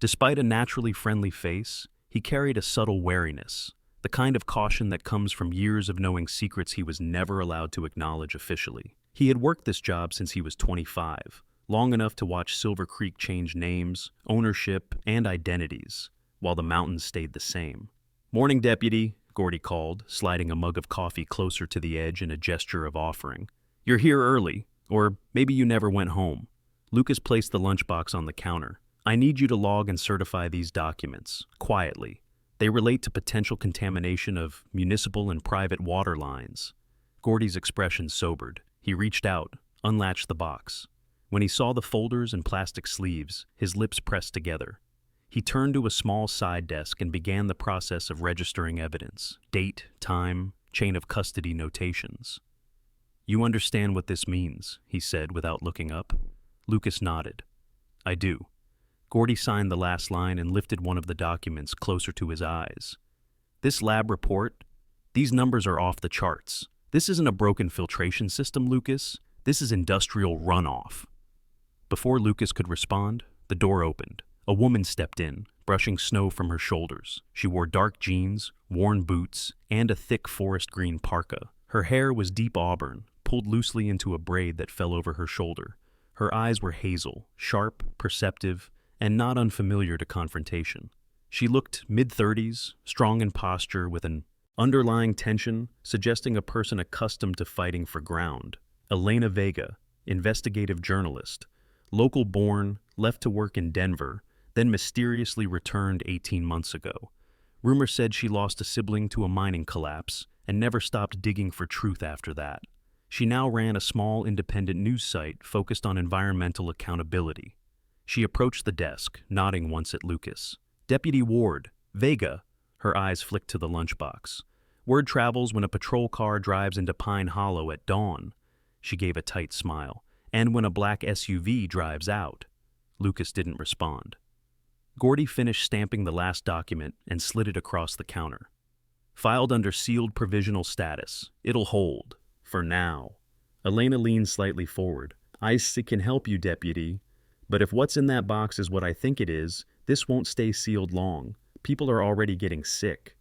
Despite a naturally friendly face, he carried a subtle wariness, the kind of caution that comes from years of knowing secrets he was never allowed to acknowledge officially. He had worked this job since he was 25, long enough to watch Silver Creek change names, ownership, and identities, while the mountains stayed the same. "Morning, Deputy," Gordy called, sliding a mug of coffee closer to the edge in a gesture of offering. "You're here early, or maybe you never went home." Lucas placed the lunchbox on the counter. "I need you to log and certify these documents, quietly. They relate to potential contamination of municipal and private water lines." Gordy's expression sobered. He reached out, unlatched the box. When he saw the folders and plastic sleeves, his lips pressed together. He turned to a small side desk and began the process of registering evidence: date, time, chain of custody notations. "You understand what this means," he said without looking up. Lucas nodded. "I do." Gordy signed the last line and lifted one of the documents closer to his eyes. "This lab report, these numbers are off the charts. This isn't a broken filtration system, Lucas. This is industrial runoff." Before Lucas could respond, the door opened. A woman stepped in, brushing snow from her shoulders. She wore dark jeans, worn boots, and a thick forest green parka. Her hair was deep auburn, pulled loosely into a braid that fell over her shoulder. Her eyes were hazel, sharp, perceptive, and not unfamiliar to confrontation. She looked mid-30s, strong in posture, with an underlying tension suggesting a person accustomed to fighting for ground. Elena Vega, investigative journalist, local-born, left to work in Denver, then mysteriously returned 18 months ago. Rumor said she lost a sibling to a mining collapse and never stopped digging for truth after that. She now ran a small independent news site focused on environmental accountability. She approached the desk, nodding once at Lucas. "Deputy Ward, Vega." Her eyes flicked to the lunchbox. "Word travels when a patrol car drives into Pine Hollow at dawn." She gave a tight smile. "And when a black SUV drives out." Lucas didn't respond. Gordy finished stamping the last document and slid it across the counter. "Filed under sealed provisional status. It'll hold. For now." Elena leaned slightly forward. "I can help you, Deputy. But if what's in that box is what I think it is, this won't stay sealed long. People are already getting sick."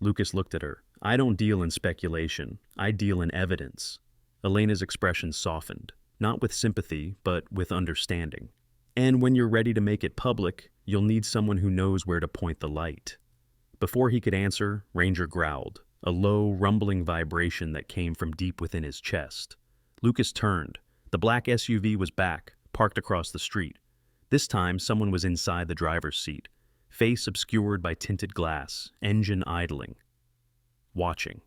Lucas looked at her. "I don't deal in speculation. I deal in evidence." Elena's expression softened, not with sympathy, but with understanding. "And when you're ready to make it public, you'll need someone who knows where to point the light." Before he could answer, Ranger growled, a low, rumbling vibration that came from deep within his chest. Lucas turned. The black SUV was back, parked across the street. This time, someone was inside the driver's seat, face obscured by tinted glass, engine idling. Watching.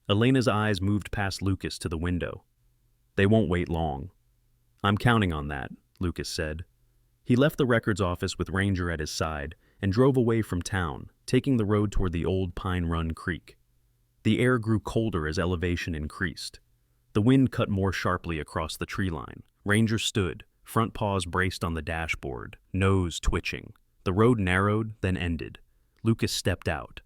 Elena's eyes moved past Lucas to the window. "They won't wait long." "I'm counting on that," Lucas said. He left the records office with Ranger at his side and drove away from town, taking the road toward the old Pine Run Creek. The air grew colder as elevation increased. The wind cut more sharply across the tree line. Ranger stood, front paws braced on the dashboard, nose twitching. The road narrowed, then ended. Lucas stepped out.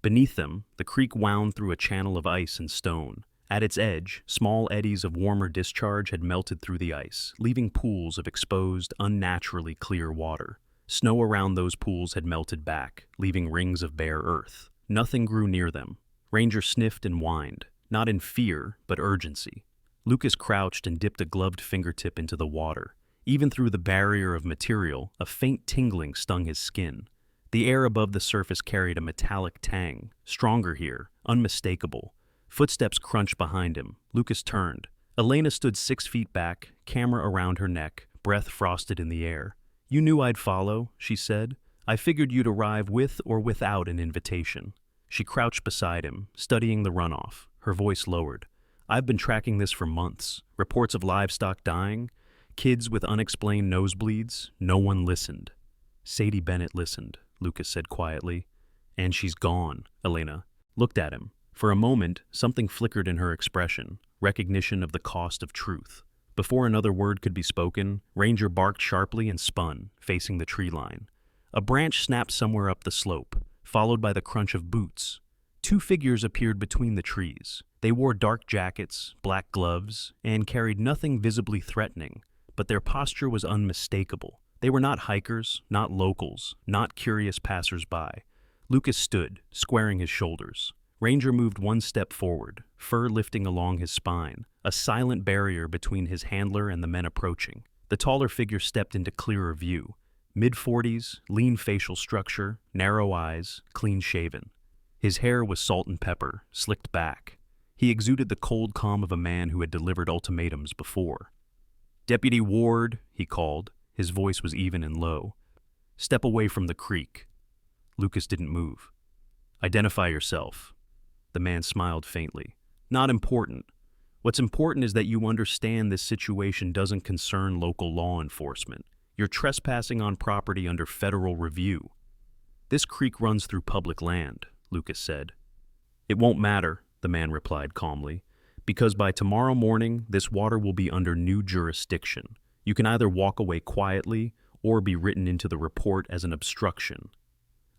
Beneath them, the creek wound through a channel of ice and stone. At its edge, small eddies of warmer discharge had melted through the ice, leaving pools of exposed, unnaturally clear water. Snow around those pools had melted back, leaving rings of bare earth. Nothing grew near them. Ranger sniffed and whined, not in fear, but urgency. Lucas crouched and dipped a gloved fingertip into the water. Even through the barrier of material, a faint tingling stung his skin. The air above the surface carried a metallic tang, stronger here, unmistakable. Footsteps crunched behind him. Lucas turned. Elena stood 6 feet back, camera around her neck, breath frosted in the air. "You knew I'd follow," she said. "I figured you'd arrive with or without an invitation." She crouched beside him, studying the runoff. Her voice lowered. "I've been tracking this for months. Reports of livestock dying, kids with unexplained nosebleeds. No one listened." "Sadie Bennett listened," Lucas said quietly. "And she's gone." Elena looked at him. For a moment, something flickered in her expression, recognition of the cost of truth. Before another word could be spoken, Ranger barked sharply and spun, facing the tree line. A branch snapped somewhere up the slope, followed by the crunch of boots. 2 figures appeared between the trees. They wore dark jackets, black gloves, and carried nothing visibly threatening, but their posture was unmistakable. They were not hikers, not locals, not curious passers-by. Lucas stood, squaring his shoulders. Ranger moved 1 step forward, fur lifting along his spine, a silent barrier between his handler and the men approaching. The taller figure stepped into clearer view. Mid-40s, lean facial structure, narrow eyes, clean-shaven. His hair was salt and pepper, slicked back. He exuded the cold calm of a man who had delivered ultimatums before. "Deputy Ward," he called. His voice was even and low. "Step away from the creek." Lucas didn't move. "Identify yourself." The man smiled faintly. "Not important. What's important is that you understand this situation doesn't concern local law enforcement. You're trespassing on property under federal review. This creek runs through public land, Lucas said. It won't matter, the man replied calmly, because by tomorrow morning, this water will be under new jurisdiction. You can either walk away quietly or be written into the report as an obstruction.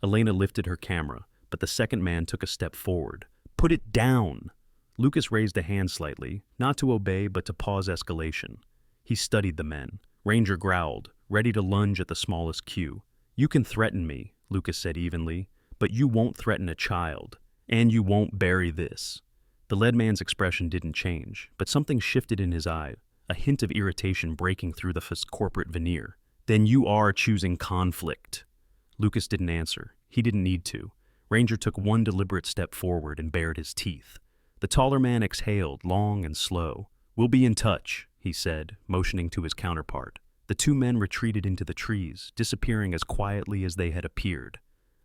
Elena lifted her camera, but the second man took a step forward. Put it down! Lucas raised a hand slightly, not to obey but to pause escalation. He studied the men. Ranger growled, ready to lunge at the smallest cue. You can threaten me, Lucas said evenly, but you won't threaten a child. And you won't bury this. The lead man's expression didn't change, but something shifted in his eye, a hint of irritation breaking through the corporate veneer. Then you are choosing conflict. Lucas didn't answer. He didn't need to. Ranger took one deliberate step forward and bared his teeth. The taller man exhaled, long and slow. We'll be in touch, he said, motioning to his counterpart. The two men retreated into the trees, disappearing as quietly as they had appeared.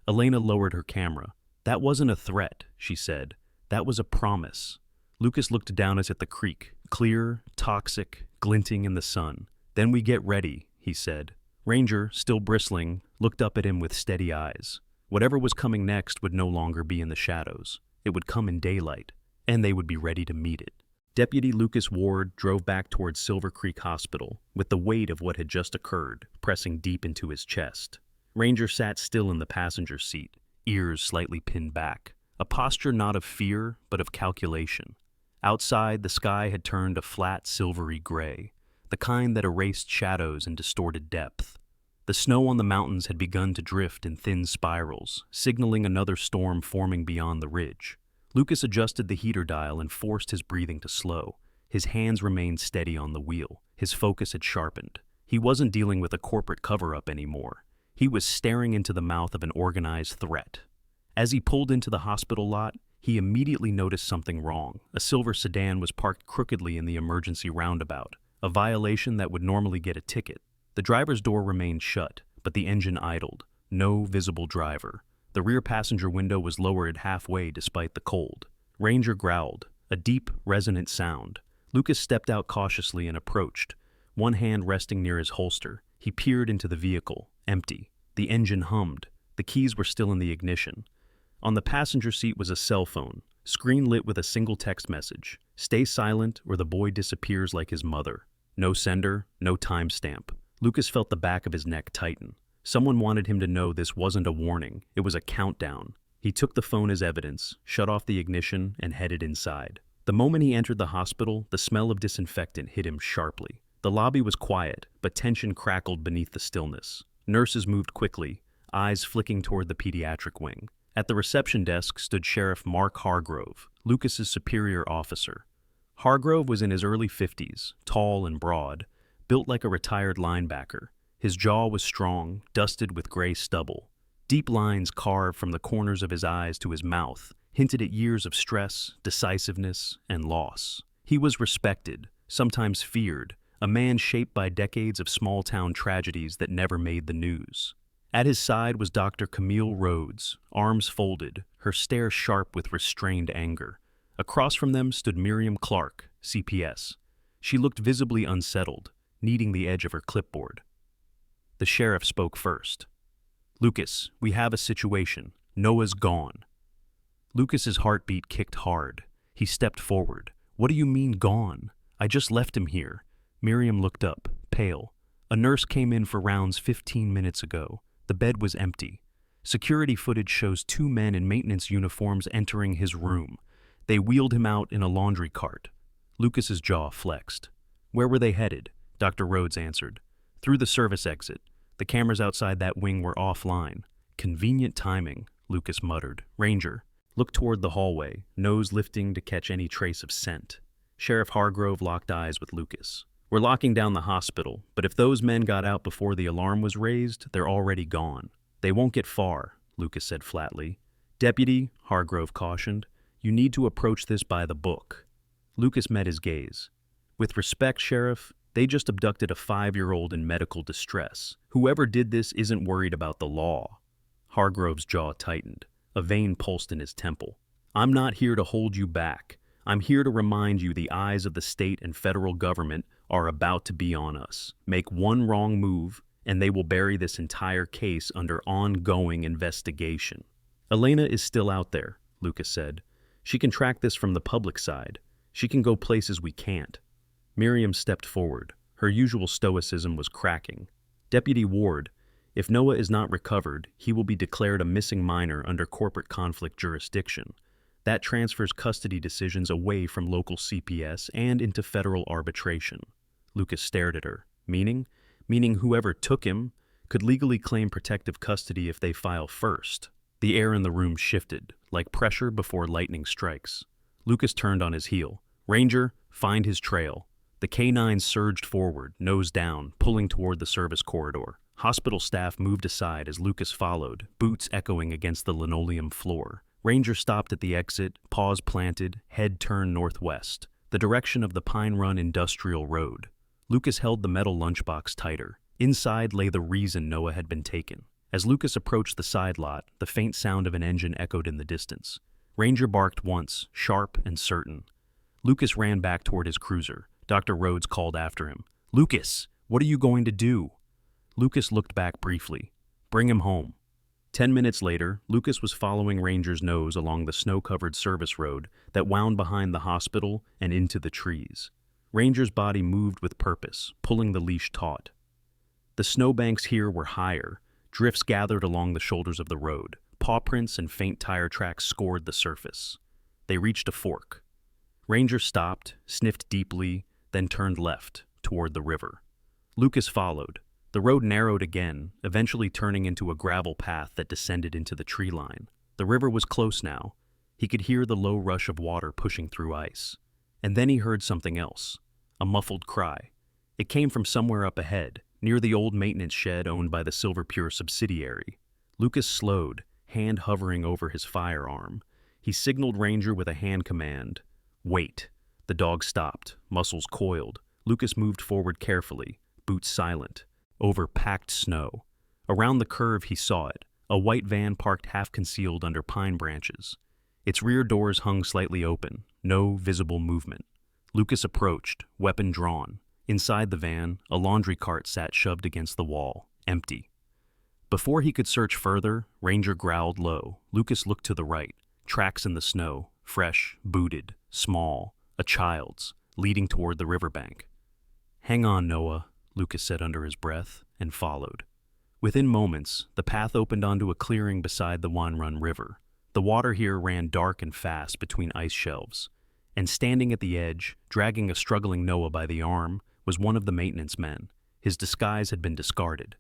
Elena lowered her camera. That wasn't a threat, she said. That was a promise. Lucas looked down at the creek, clear, toxic, glinting in the sun. Then we get ready, he said. Ranger, still bristling, looked up at him with steady eyes. Whatever was coming next would no longer be in the shadows. It would come in daylight, and they would be ready to meet it. Deputy Lucas Ward drove back towards Silver Creek Hospital, with the weight of what had just occurred pressing deep into his chest. Ranger sat still in the passenger seat, ears slightly pinned back, a posture not of fear, but of calculation. Outside, the sky had turned a flat, silvery gray, the kind that erased shadows and distorted depth. The snow on the mountains had begun to drift in thin spirals, signaling another storm forming beyond the ridge. Lucas adjusted the heater dial and forced his breathing to slow. His hands remained steady on the wheel. His focus had sharpened. He wasn't dealing with a corporate cover-up anymore. He was staring into the mouth of an organized threat. As he pulled into the hospital lot, he immediately noticed something wrong. A silver sedan was parked crookedly in the emergency roundabout, a violation that would normally get a ticket. The driver's door remained shut, but the engine idled. No visible driver. The rear passenger window was lowered halfway despite the cold. Ranger growled, a deep, resonant sound. Lucas stepped out cautiously and approached, one hand resting near his holster. He peered into the vehicle, empty. The engine hummed. The keys were still in the ignition. On the passenger seat was a cell phone, screen lit with a single text message. Stay silent or the boy disappears like his mother. No sender, no timestamp. Lucas felt the back of his neck tighten. Someone wanted him to know this wasn't a warning, it was a countdown. He took the phone as evidence, shut off the ignition, and headed inside. The moment he entered the hospital, the smell of disinfectant hit him sharply. The lobby was quiet, but tension crackled beneath the stillness. Nurses moved quickly, eyes flicking toward the pediatric wing. At the reception desk stood Sheriff Mark Hargrove, Lucas's superior officer. Hargrove was in his early 50s, tall and broad, built like a retired linebacker. His jaw was strong, dusted with gray stubble. Deep lines carved from the corners of his eyes to his mouth hinted at years of stress, decisiveness, and loss. He was respected, sometimes feared, a man shaped by decades of small-town tragedies that never made the news. At his side was Dr. Camille Rhodes, arms folded, her stare sharp with restrained anger. Across from them stood Miriam Clark, CPS. She looked visibly unsettled, kneading the edge of her clipboard. The sheriff spoke first. Lucas, we have a situation. Noah's gone. Lucas's heartbeat kicked hard. He stepped forward. What do you mean gone? I just left him here. Miriam looked up, pale. A nurse came in for rounds 15 minutes ago. The bed was empty. Security footage shows two men in maintenance uniforms entering his room. They wheeled him out in a laundry cart. Lucas's jaw flexed. Where were they headed? Dr. Rhodes answered. Through the service exit. The cameras outside that wing were offline. Convenient timing, Lucas muttered. Ranger, look toward the hallway, nose lifting to catch any trace of scent. Sheriff Hargrove locked eyes with Lucas. We're locking down the hospital, but if those men got out before the alarm was raised, they're already gone. They won't get far, Lucas said flatly. Deputy, Hargrove cautioned, you need to approach this by the book. Lucas met his gaze. With respect, Sheriff, they just abducted a 5-year-old in medical distress. Whoever did this isn't worried about the law. Hargrove's jaw tightened. A vein pulsed in his temple. I'm not here to hold you back. I'm here to remind you the eyes of the state and federal government are about to be on us. Make one wrong move, and they will bury this entire case under ongoing investigation." "Elena is still out there," Lucas said. "She can track this from the public side. She can go places we can't." Miriam stepped forward. Her usual stoicism was cracking. "Deputy Ward, if Noah is not recovered, he will be declared a missing minor under corporate conflict jurisdiction. That transfers custody decisions away from local CPS and into federal arbitration." Lucas stared at her. "Meaning? Meaning whoever took him could legally claim protective custody if they file first." The air in the room shifted, like pressure before lightning strikes. Lucas turned on his heel. "Ranger, find his trail." The K-9 surged forward, nose down, pulling toward the service corridor. Hospital staff moved aside as Lucas followed, boots echoing against the linoleum floor. Ranger stopped at the exit, paws planted, head turned northwest, the direction of the Pine Run Industrial Road. Lucas held the metal lunchbox tighter. Inside lay the reason Noah had been taken. As Lucas approached the side lot, the faint sound of an engine echoed in the distance. Ranger barked once, sharp and certain. Lucas ran back toward his cruiser. Dr. Rhodes called after him. "Lucas, what are you going to do?" Lucas looked back briefly. "Bring him home." 10 minutes later, Lucas was following Ranger's nose along the snow-covered service road that wound behind the hospital and into the trees. Ranger's body moved with purpose, pulling the leash taut. The snowbanks here were higher. Drifts gathered along the shoulders of the road. Paw prints and faint tire tracks scored the surface. They reached a fork. Ranger stopped, sniffed deeply, then turned left, toward the river. Lucas followed. The road narrowed again, eventually turning into a gravel path that descended into the tree line. The river was close now. He could hear the low rush of water pushing through ice. And then he heard something else, a muffled cry. It came from somewhere up ahead, near the old maintenance shed owned by the Silverpure subsidiary. Lucas slowed, hand hovering over his firearm. He signaled Ranger with a hand command. "Wait." The dog stopped, muscles coiled. Lucas moved forward carefully, boots silent. Over packed snow. Around the curve he saw it, a white van parked half-concealed under pine branches. Its rear doors hung slightly open, no visible movement. Lucas approached, weapon drawn. Inside the van, a laundry cart sat shoved against the wall, empty. Before he could search further, Ranger growled low. Lucas looked to the right, tracks in the snow, fresh, booted, small, a child's, leading toward the riverbank. "Hang on, Noah," Lucas said under his breath, and followed. Within moments, the path opened onto a clearing beside the Wanrun River. The water here ran dark and fast between ice shelves, and standing at the edge, dragging a struggling Noah by the arm, was one of the maintenance men. His disguise had been discarded.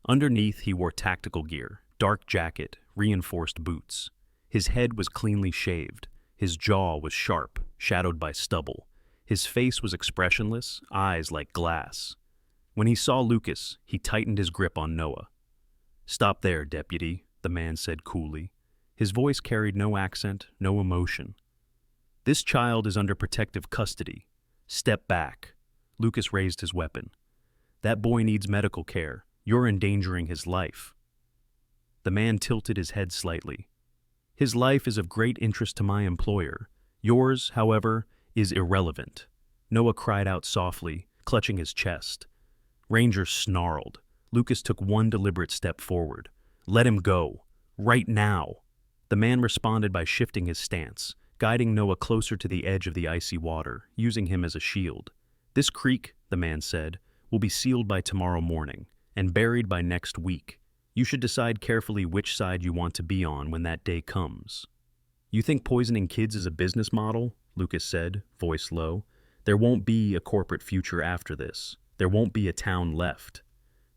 Underneath, he wore tactical gear, dark jacket, reinforced boots. His head was cleanly shaved. His jaw was sharp, shadowed by stubble. His face was expressionless, eyes like glass. When he saw Lucas, he tightened his grip on Noah. "Stop there, deputy," the man said coolly. His voice carried no accent, no emotion. "This child is under protective custody. Step back." Lucas raised his weapon. "That boy needs medical care. You're endangering his life." The man tilted his head slightly. "His life is of great interest to my employer. Yours, however, is irrelevant." Noah cried out softly, clutching his chest. Ranger snarled. Lucas took one deliberate step forward. "Let him go. Right now." The man responded by shifting his stance, guiding Noah closer to the edge of the icy water, using him as a shield. "This creek," the man said, "will be sealed by tomorrow morning, and buried by next week. You should decide carefully which side you want to be on when that day comes." "You think poisoning kids is a business model?" Lucas said, voice low. "There won't be a corporate future after this. There won't be a town left."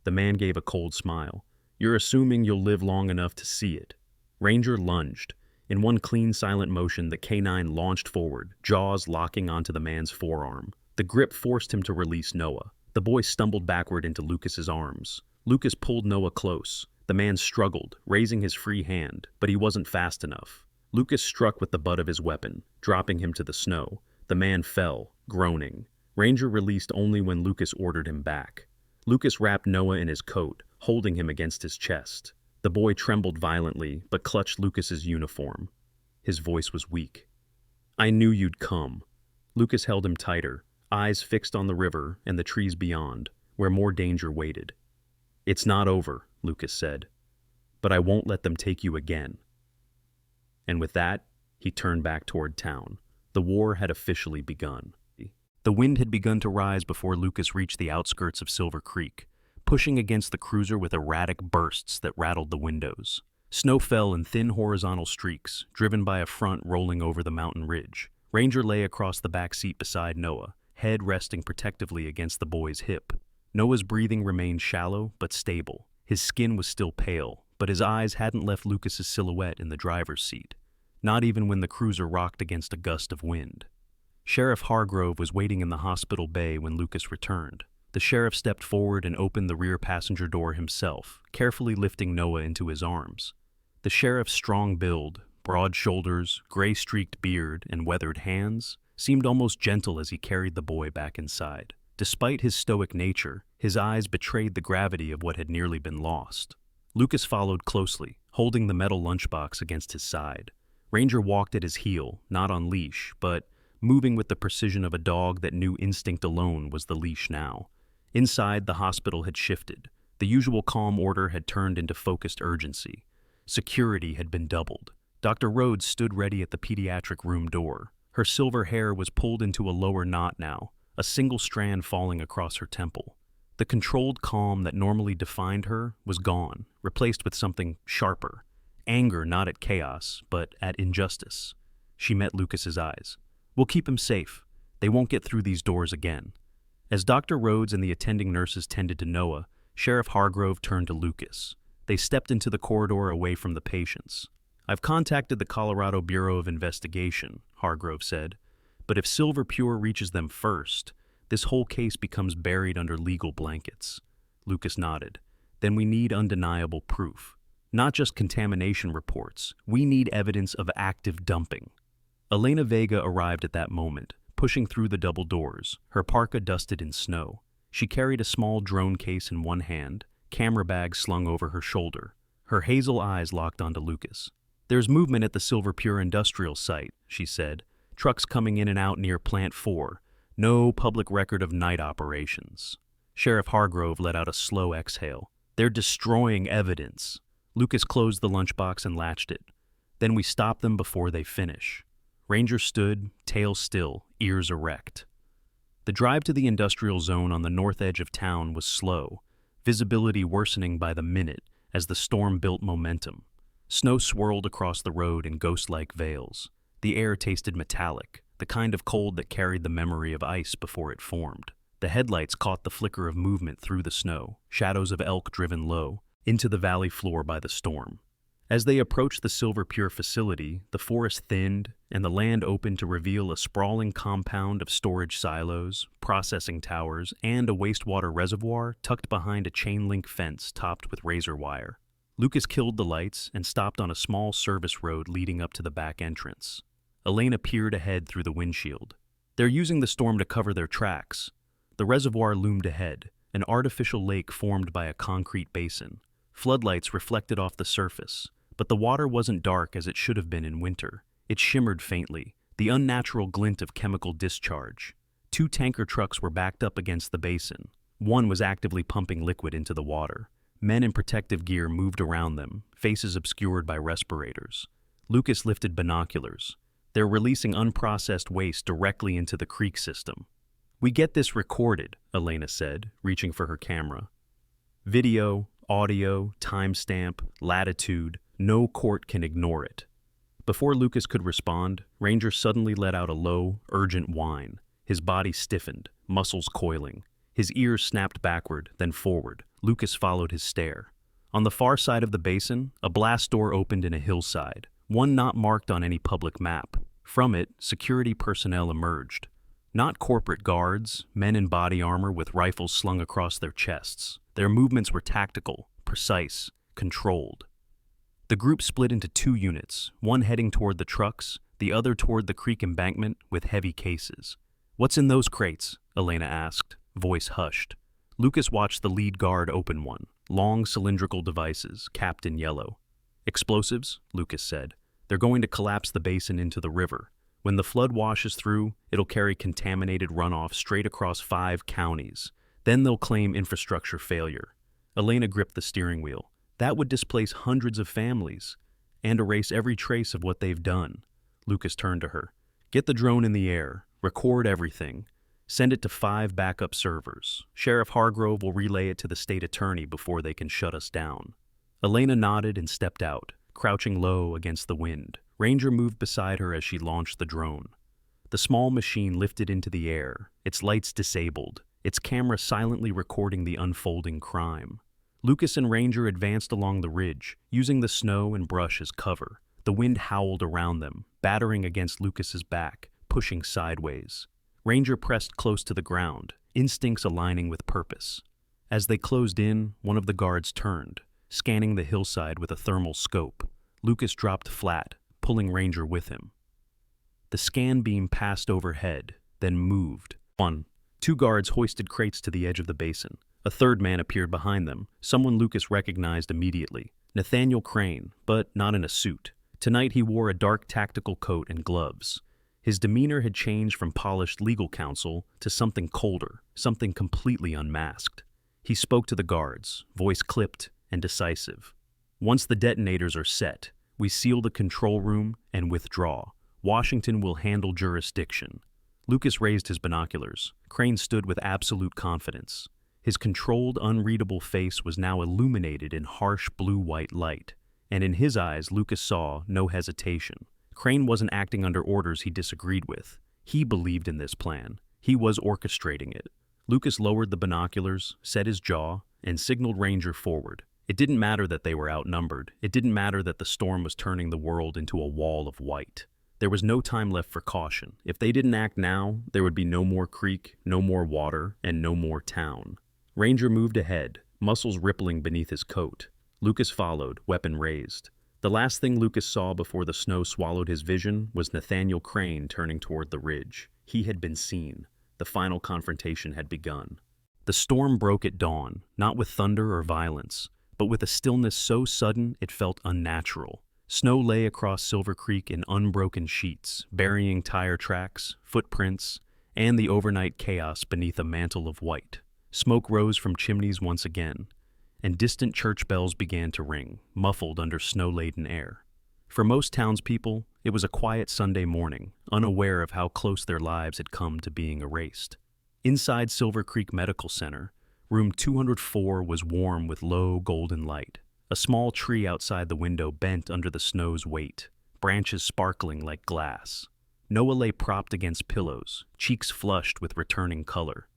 The man gave a cold smile. "You're assuming you'll live long enough to see it." Ranger lunged. In one clean, silent motion, the K-9 launched forward, jaws locking onto the man's forearm. The grip forced him to release Noah. The boy stumbled backward into Lucas's arms. Lucas pulled Noah close. The man struggled, raising his free hand, but he wasn't fast enough. Lucas struck with the butt of his weapon, dropping him to the snow. The man fell, groaning. Ranger released only when Lucas ordered him back. Lucas wrapped Noah in his coat, holding him against his chest. The boy trembled violently, but clutched Lucas's uniform. His voice was weak. I knew you'd come. Lucas held him tighter, eyes fixed on the river and the trees beyond, where more danger waited. It's not over, Lucas said, but I won't let them take you again. And with that, he turned back toward town. The war had officially begun. The wind had begun to rise before Lucas reached the outskirts of Silver Creek, pushing against the cruiser with erratic bursts that rattled the windows. Snow fell in thin horizontal streaks, driven by a front rolling over the mountain ridge. Ranger lay across the back seat beside Noah, head resting protectively against the boy's hip. Noah's breathing remained shallow but stable. His skin was still pale, but his eyes hadn't left Lucas's silhouette in the driver's seat, not even when the cruiser rocked against a gust of wind. Sheriff Hargrove was waiting in the hospital bay when Lucas returned. The sheriff stepped forward and opened the rear passenger door himself, carefully lifting Noah into his arms. The sheriff's strong build, broad shoulders, gray-streaked beard, and weathered hands seemed almost gentle as he carried the boy back inside. Despite his stoic nature, his eyes betrayed the gravity of what had nearly been lost. Lucas followed closely, holding the metal lunchbox against his side. Ranger walked at his heel, not on leash, but moving with the precision of a dog that knew instinct alone was the leash now. Inside, the hospital had shifted. The usual calm order had turned into focused urgency. Security had been doubled. Dr. Rhodes stood ready at the pediatric room door. Her silver hair was pulled into a lower knot now, a single strand falling across her temple. The controlled calm that normally defined her was gone, replaced with something sharper. Anger not at chaos, but at injustice. She met Lucas's eyes. We'll keep him safe. They won't get through these doors again. As Dr. Rhodes and the attending nurses tended to Noah, Sheriff Hargrove turned to Lucas. They stepped into the corridor away from the patients. I've contacted the Colorado Bureau of Investigation, Hargrove said, but if Silver Pure reaches them first, this whole case becomes buried under legal blankets. Lucas nodded. Then we need undeniable proof. Not just contamination reports. We need evidence of active dumping. Elena Vega arrived at that moment, pushing through the double doors, her parka dusted in snow. She carried a small drone case in one hand, camera bag slung over her shoulder. Her hazel eyes locked onto Lucas. There's movement at the Silver Pure industrial site, she said. Trucks coming in and out near Plant 4. No public record of night operations. Sheriff Hargrove let out a slow exhale. They're destroying evidence. Lucas closed the lunchbox and latched it. Then we stop them before they finish. Ranger stood, tail still, ears erect. The drive to the industrial zone on the north edge of town was slow, visibility worsening by the minute as the storm built momentum. Snow swirled across the road in ghost-like veils. The air tasted metallic, the kind of cold that carried the memory of ice before it formed. The headlights caught the flicker of movement through the snow, shadows of elk driven low, into the valley floor by the storm. As they approached the Silver Pure facility, the forest thinned and the land opened to reveal a sprawling compound of storage silos, processing towers, and a wastewater reservoir tucked behind a chain-link fence topped with razor wire. Lucas killed the lights and stopped on a small service road leading up to the back entrance. Elena peered ahead through the windshield. They're using the storm to cover their tracks. The reservoir loomed ahead, an artificial lake formed by a concrete basin. Floodlights reflected off the surface, but the water wasn't dark as it should have been in winter. It shimmered faintly, the unnatural glint of chemical discharge. 2 tanker trucks were backed up against the basin. One was actively pumping liquid into the water. Men in protective gear moved around them, faces obscured by respirators. Lucas lifted binoculars. They're releasing unprocessed waste directly into the creek system. We get this recorded, Elena said, reaching for her camera. Video, audio, timestamp, latitude, no court can ignore it. Before Lucas could respond, Ranger suddenly let out a low, urgent whine. His body stiffened, muscles coiling. His ears snapped backward, then forward. Lucas followed his stare. On the far side of the basin, a blast door opened in a hillside, one not marked on any public map. From it, security personnel emerged. Not corporate guards, men in body armor with rifles slung across their chests. Their movements were tactical, precise, controlled. The group split into 2 units, one heading toward the trucks, the other toward the creek embankment with heavy cases. "What's in those crates?" Elena asked, voice hushed. Lucas watched the lead guard open one, long cylindrical devices, capped in yellow. "Explosives," Lucas said. "They're going to collapse the basin into the river. When the flood washes through, it'll carry contaminated runoff straight across 5 counties. Then they'll claim infrastructure failure. Elena gripped the steering wheel. That would displace hundreds of families and erase every trace of what they've done. Lucas turned to her. Get the drone in the air. Record everything. Send it to 5 backup servers. Sheriff Hargrove will relay it to the state attorney before they can shut us down. Elena nodded and stepped out, crouching low against the wind. Ranger moved beside her as she launched the drone. The small machine lifted into the air, its lights disabled, its camera silently recording the unfolding crime. Lucas and Ranger advanced along the ridge, using the snow and brush as cover. The wind howled around them, battering against Lucas's back, pushing sideways. Ranger pressed close to the ground, instincts aligning with purpose. As they closed in, one of the guards turned, scanning the hillside with a thermal scope. Lucas dropped flat, pulling Ranger with him. The scan beam passed overhead, then moved. 1. 2 guards hoisted crates to the edge of the basin. A third man appeared behind them, someone Lucas recognized immediately. Nathaniel Crane, but not in a suit. Tonight he wore a dark tactical coat and gloves. His demeanor had changed from polished legal counsel to something colder, something completely unmasked. He spoke to the guards, voice clipped and decisive. Once the detonators are set, we seal the control room and withdraw. Washington will handle jurisdiction. Lucas raised his binoculars. Crane stood with absolute confidence. His controlled, unreadable face was now illuminated in harsh blue-white light, and in his eyes Lucas saw no hesitation. Crane wasn't acting under orders he disagreed with. He believed in this plan. He was orchestrating it. Lucas lowered the binoculars, set his jaw, and signaled Ranger forward. It didn't matter that they were outnumbered. It didn't matter that the storm was turning the world into a wall of white. There was no time left for caution. If they didn't act now, there would be no more creek, no more water, and no more town. Ranger moved ahead, muscles rippling beneath his coat. Lucas followed, weapon raised. The last thing Lucas saw before the snow swallowed his vision was Nathaniel Crane turning toward the ridge. He had been seen. The final confrontation had begun. The storm broke at dawn, not with thunder or violence, but with a stillness so sudden it felt unnatural. Snow lay across Silver Creek in unbroken sheets, burying tire tracks, footprints, and the overnight chaos beneath a mantle of white. Smoke rose from chimneys once again, and distant church bells began to ring, muffled under snow-laden air. For most townspeople, it was a quiet Sunday morning, unaware of how close their lives had come to being erased. Inside Silver Creek Medical Center, room 204 was warm with low golden light. A small tree outside the window bent under the snow's weight, branches sparkling like glass. Noah lay propped against pillows, cheeks flushed with returning color.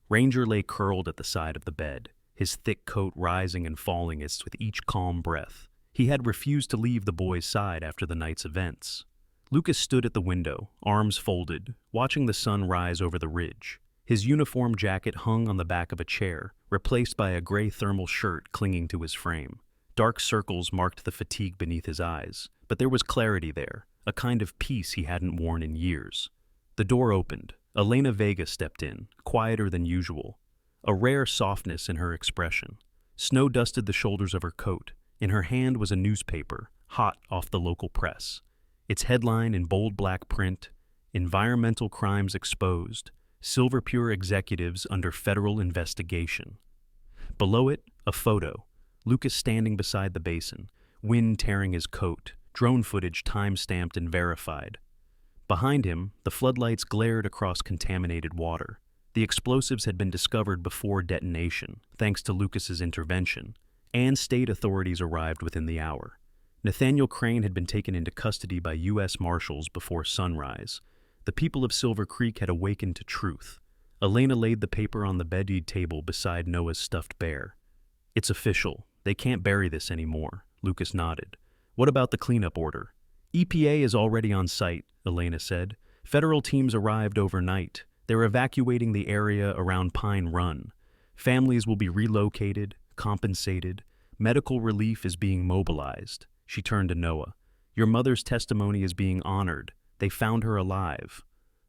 Ranger lay curled at the side of the bed, his thick coat rising and falling as with each calm breath. He had refused to leave the boy's side after the night's events. Lucas stood at the window, arms folded, watching the sun rise over the ridge. His uniform jacket hung on the back of a chair, replaced by a gray thermal shirt clinging to his frame. Dark circles marked the fatigue beneath his eyes, but there was clarity there, a kind of peace he hadn't worn in years. The door opened. Elena Vega stepped in, quieter than usual, a rare softness in her expression. Snow dusted the shoulders of her coat. In her hand was a newspaper, hot off the local press. Its headline in bold black print, "Environmental Crimes Exposed. Silver Pure Executives Under Federal Investigation." Below it, a photo. Lucas standing beside the basin, wind tearing his coat, drone footage time-stamped and verified. Behind him, the floodlights glared across contaminated water. The explosives had been discovered before detonation, thanks to Lucas's intervention, and state authorities arrived within the hour. Nathaniel Crane had been taken into custody by U.S. Marshals before sunrise. The people of Silver Creek had awakened to truth. Elena laid the paper on the bedside table beside Noah's stuffed bear. "It's official. They can't bury this anymore," Lucas nodded. "What about the cleanup order?" "EPA is already on site," Elena said. "Federal teams arrived overnight. They're evacuating the area around Pine Run. Families will be relocated, compensated. Medical relief is being mobilized." She turned to Noah. "Your mother's testimony is being honored. They found her alive."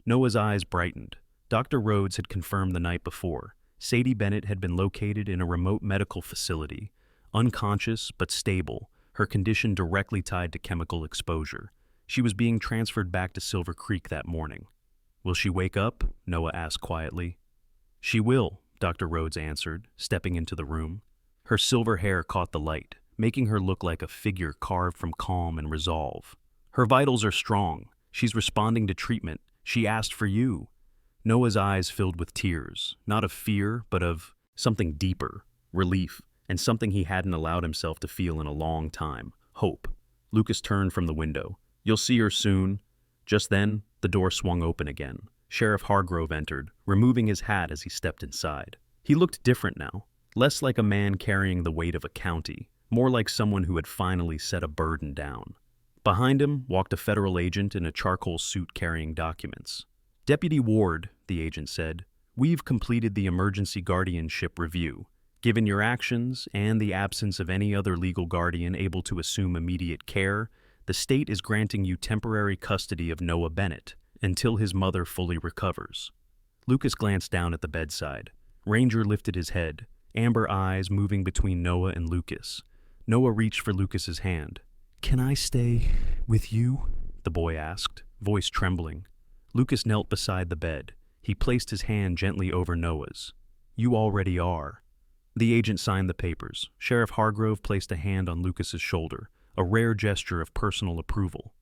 Noah's eyes brightened. Dr. Rhodes had confirmed the night before. Sadie Bennett had been located in a remote medical facility, unconscious but stable, her condition directly tied to chemical exposure. She was being transferred back to Silver Creek that morning. "Will she wake up?" Noah asked quietly. "She will," Dr. Rhodes answered, stepping into the room. Her silver hair caught the light, making her look like a figure carved from calm and resolve. "Her vitals are strong. She's responding to treatment. She asked for you." Noah's eyes filled with tears, not of fear, but of something deeper, relief, and something he hadn't allowed himself to feel in a long time, hope. Lucas turned from the window. "You'll see her soon." Just then, the door swung open again. Sheriff Hargrove entered, removing his hat as he stepped inside. He looked different now, less like a man carrying the weight of a county, more like someone who had finally set a burden down. Behind him walked a federal agent in a charcoal suit carrying documents. "Deputy Ward," the agent said, "we've completed the emergency guardianship review. Given your actions and the absence of any other legal guardian able to assume immediate care, the state is granting you temporary custody of Noah Bennett until his mother fully recovers." Lucas glanced down at the bedside. Ranger lifted his head, amber eyes moving between Noah and Lucas. Noah reached for Lucas's hand. "Can I stay with you?" the boy asked, voice trembling. Lucas knelt beside the bed. He placed his hand gently over Noah's. "You already are." The agent signed the papers. Sheriff Hargrove placed a hand on Lucas's shoulder, a rare gesture of personal approval.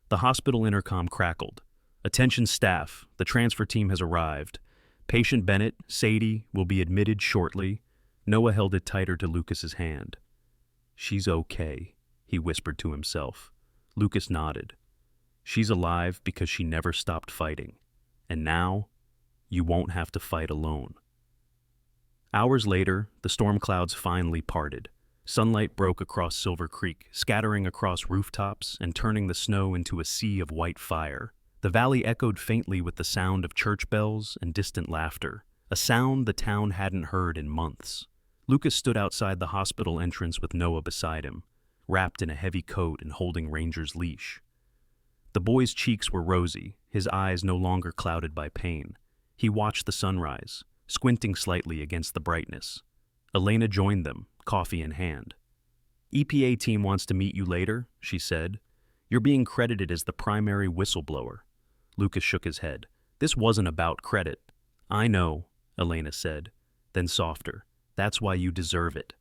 The hospital intercom crackled. "Attention staff, the transfer team has arrived. Patient Bennett, Sadie, will be admitted shortly." Noah held it tighter to Lucas's hand. "She's okay," he whispered to himself. Lucas nodded. "She's alive because she never stopped fighting. And now, you won't have to fight alone." Hours later, the storm clouds finally parted. Sunlight broke across Silver Creek, scattering across rooftops and turning the snow into a sea of white fire. The valley echoed faintly with the sound of church bells and distant laughter, a sound the town hadn't heard in months. Lucas stood outside the hospital entrance with Noah beside him, wrapped in a heavy coat and holding Ranger's leash. The boy's cheeks were rosy, his eyes no longer clouded by pain. He watched the sunrise, squinting slightly against the brightness. Elena joined them, coffee in hand. "EPA team wants to meet you later," she said. "You're being credited as the primary whistleblower." Lucas shook his head. "This wasn't about credit." "I know," Elena said, then softer. "That's why you deserve it."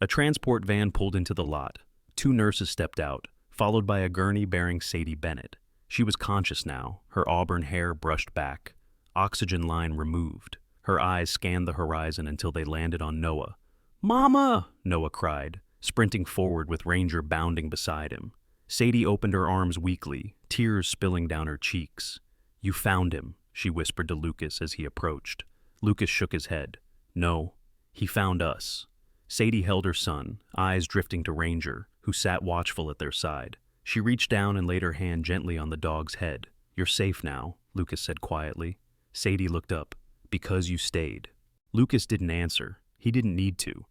A transport van pulled into the lot. 2 nurses stepped out, followed by a gurney bearing Sadie Bennett. She was conscious now, her auburn hair brushed back, oxygen line removed. Her eyes scanned the horizon until they landed on Noah. "Mama!" Noah cried, sprinting forward with Ranger bounding beside him. Sadie opened her arms weakly, tears spilling down her cheeks. "You found him," she whispered to Lucas as he approached. Lucas shook his head. "No, he found us." Sadie held her son, eyes drifting to Ranger, who sat watchful at their side. She reached down and laid her hand gently on the dog's head. "You're safe now," Lucas said quietly. Sadie looked up. "Because you stayed." Lucas didn't answer. He didn't need to.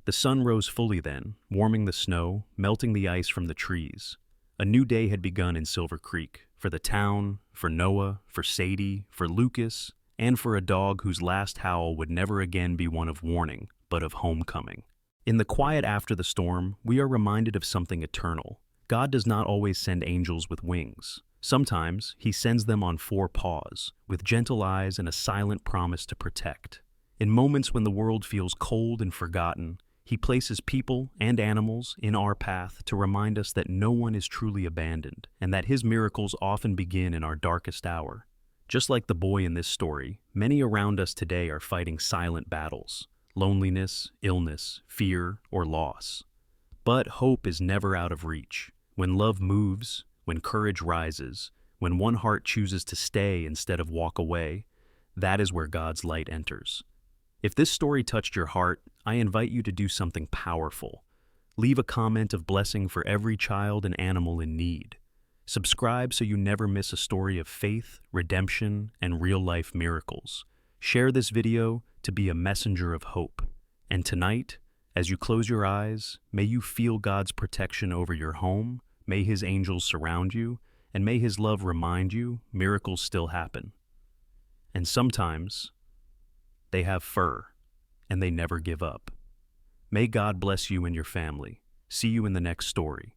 The sun rose fully then, warming the snow, melting the ice from the trees. A new day had begun in Silver Creek, for the town, for Noah, for Sadie, for Lucas, and for a dog whose last howl would never again be one of warning, but of homecoming. In the quiet after the storm, we are reminded of something eternal. God does not always send angels with wings. Sometimes, he sends them on 4 paws, with gentle eyes and a silent promise to protect. In moments when the world feels cold and forgotten, he places people and animals in our path to remind us that no one is truly abandoned, and that his miracles often begin in our darkest hour. Just like the boy in this story, many around us today are fighting silent battles: loneliness, illness, fear, or loss. But hope is never out of reach. When love moves, when courage rises, when one heart chooses to stay instead of walk away, that is where God's light enters. If this story touched your heart, I invite you to do something powerful. Leave a comment of blessing for every child and animal in need. Subscribe so you never miss a story of faith, redemption, and real-life miracles. Share this video to be a messenger of hope. And tonight, as you close your eyes, may you feel God's protection over your home, may his angels surround you, and may his love remind you miracles still happen. And sometimes, they have fur, and they never give up. May God bless you and your family. See you in the next story.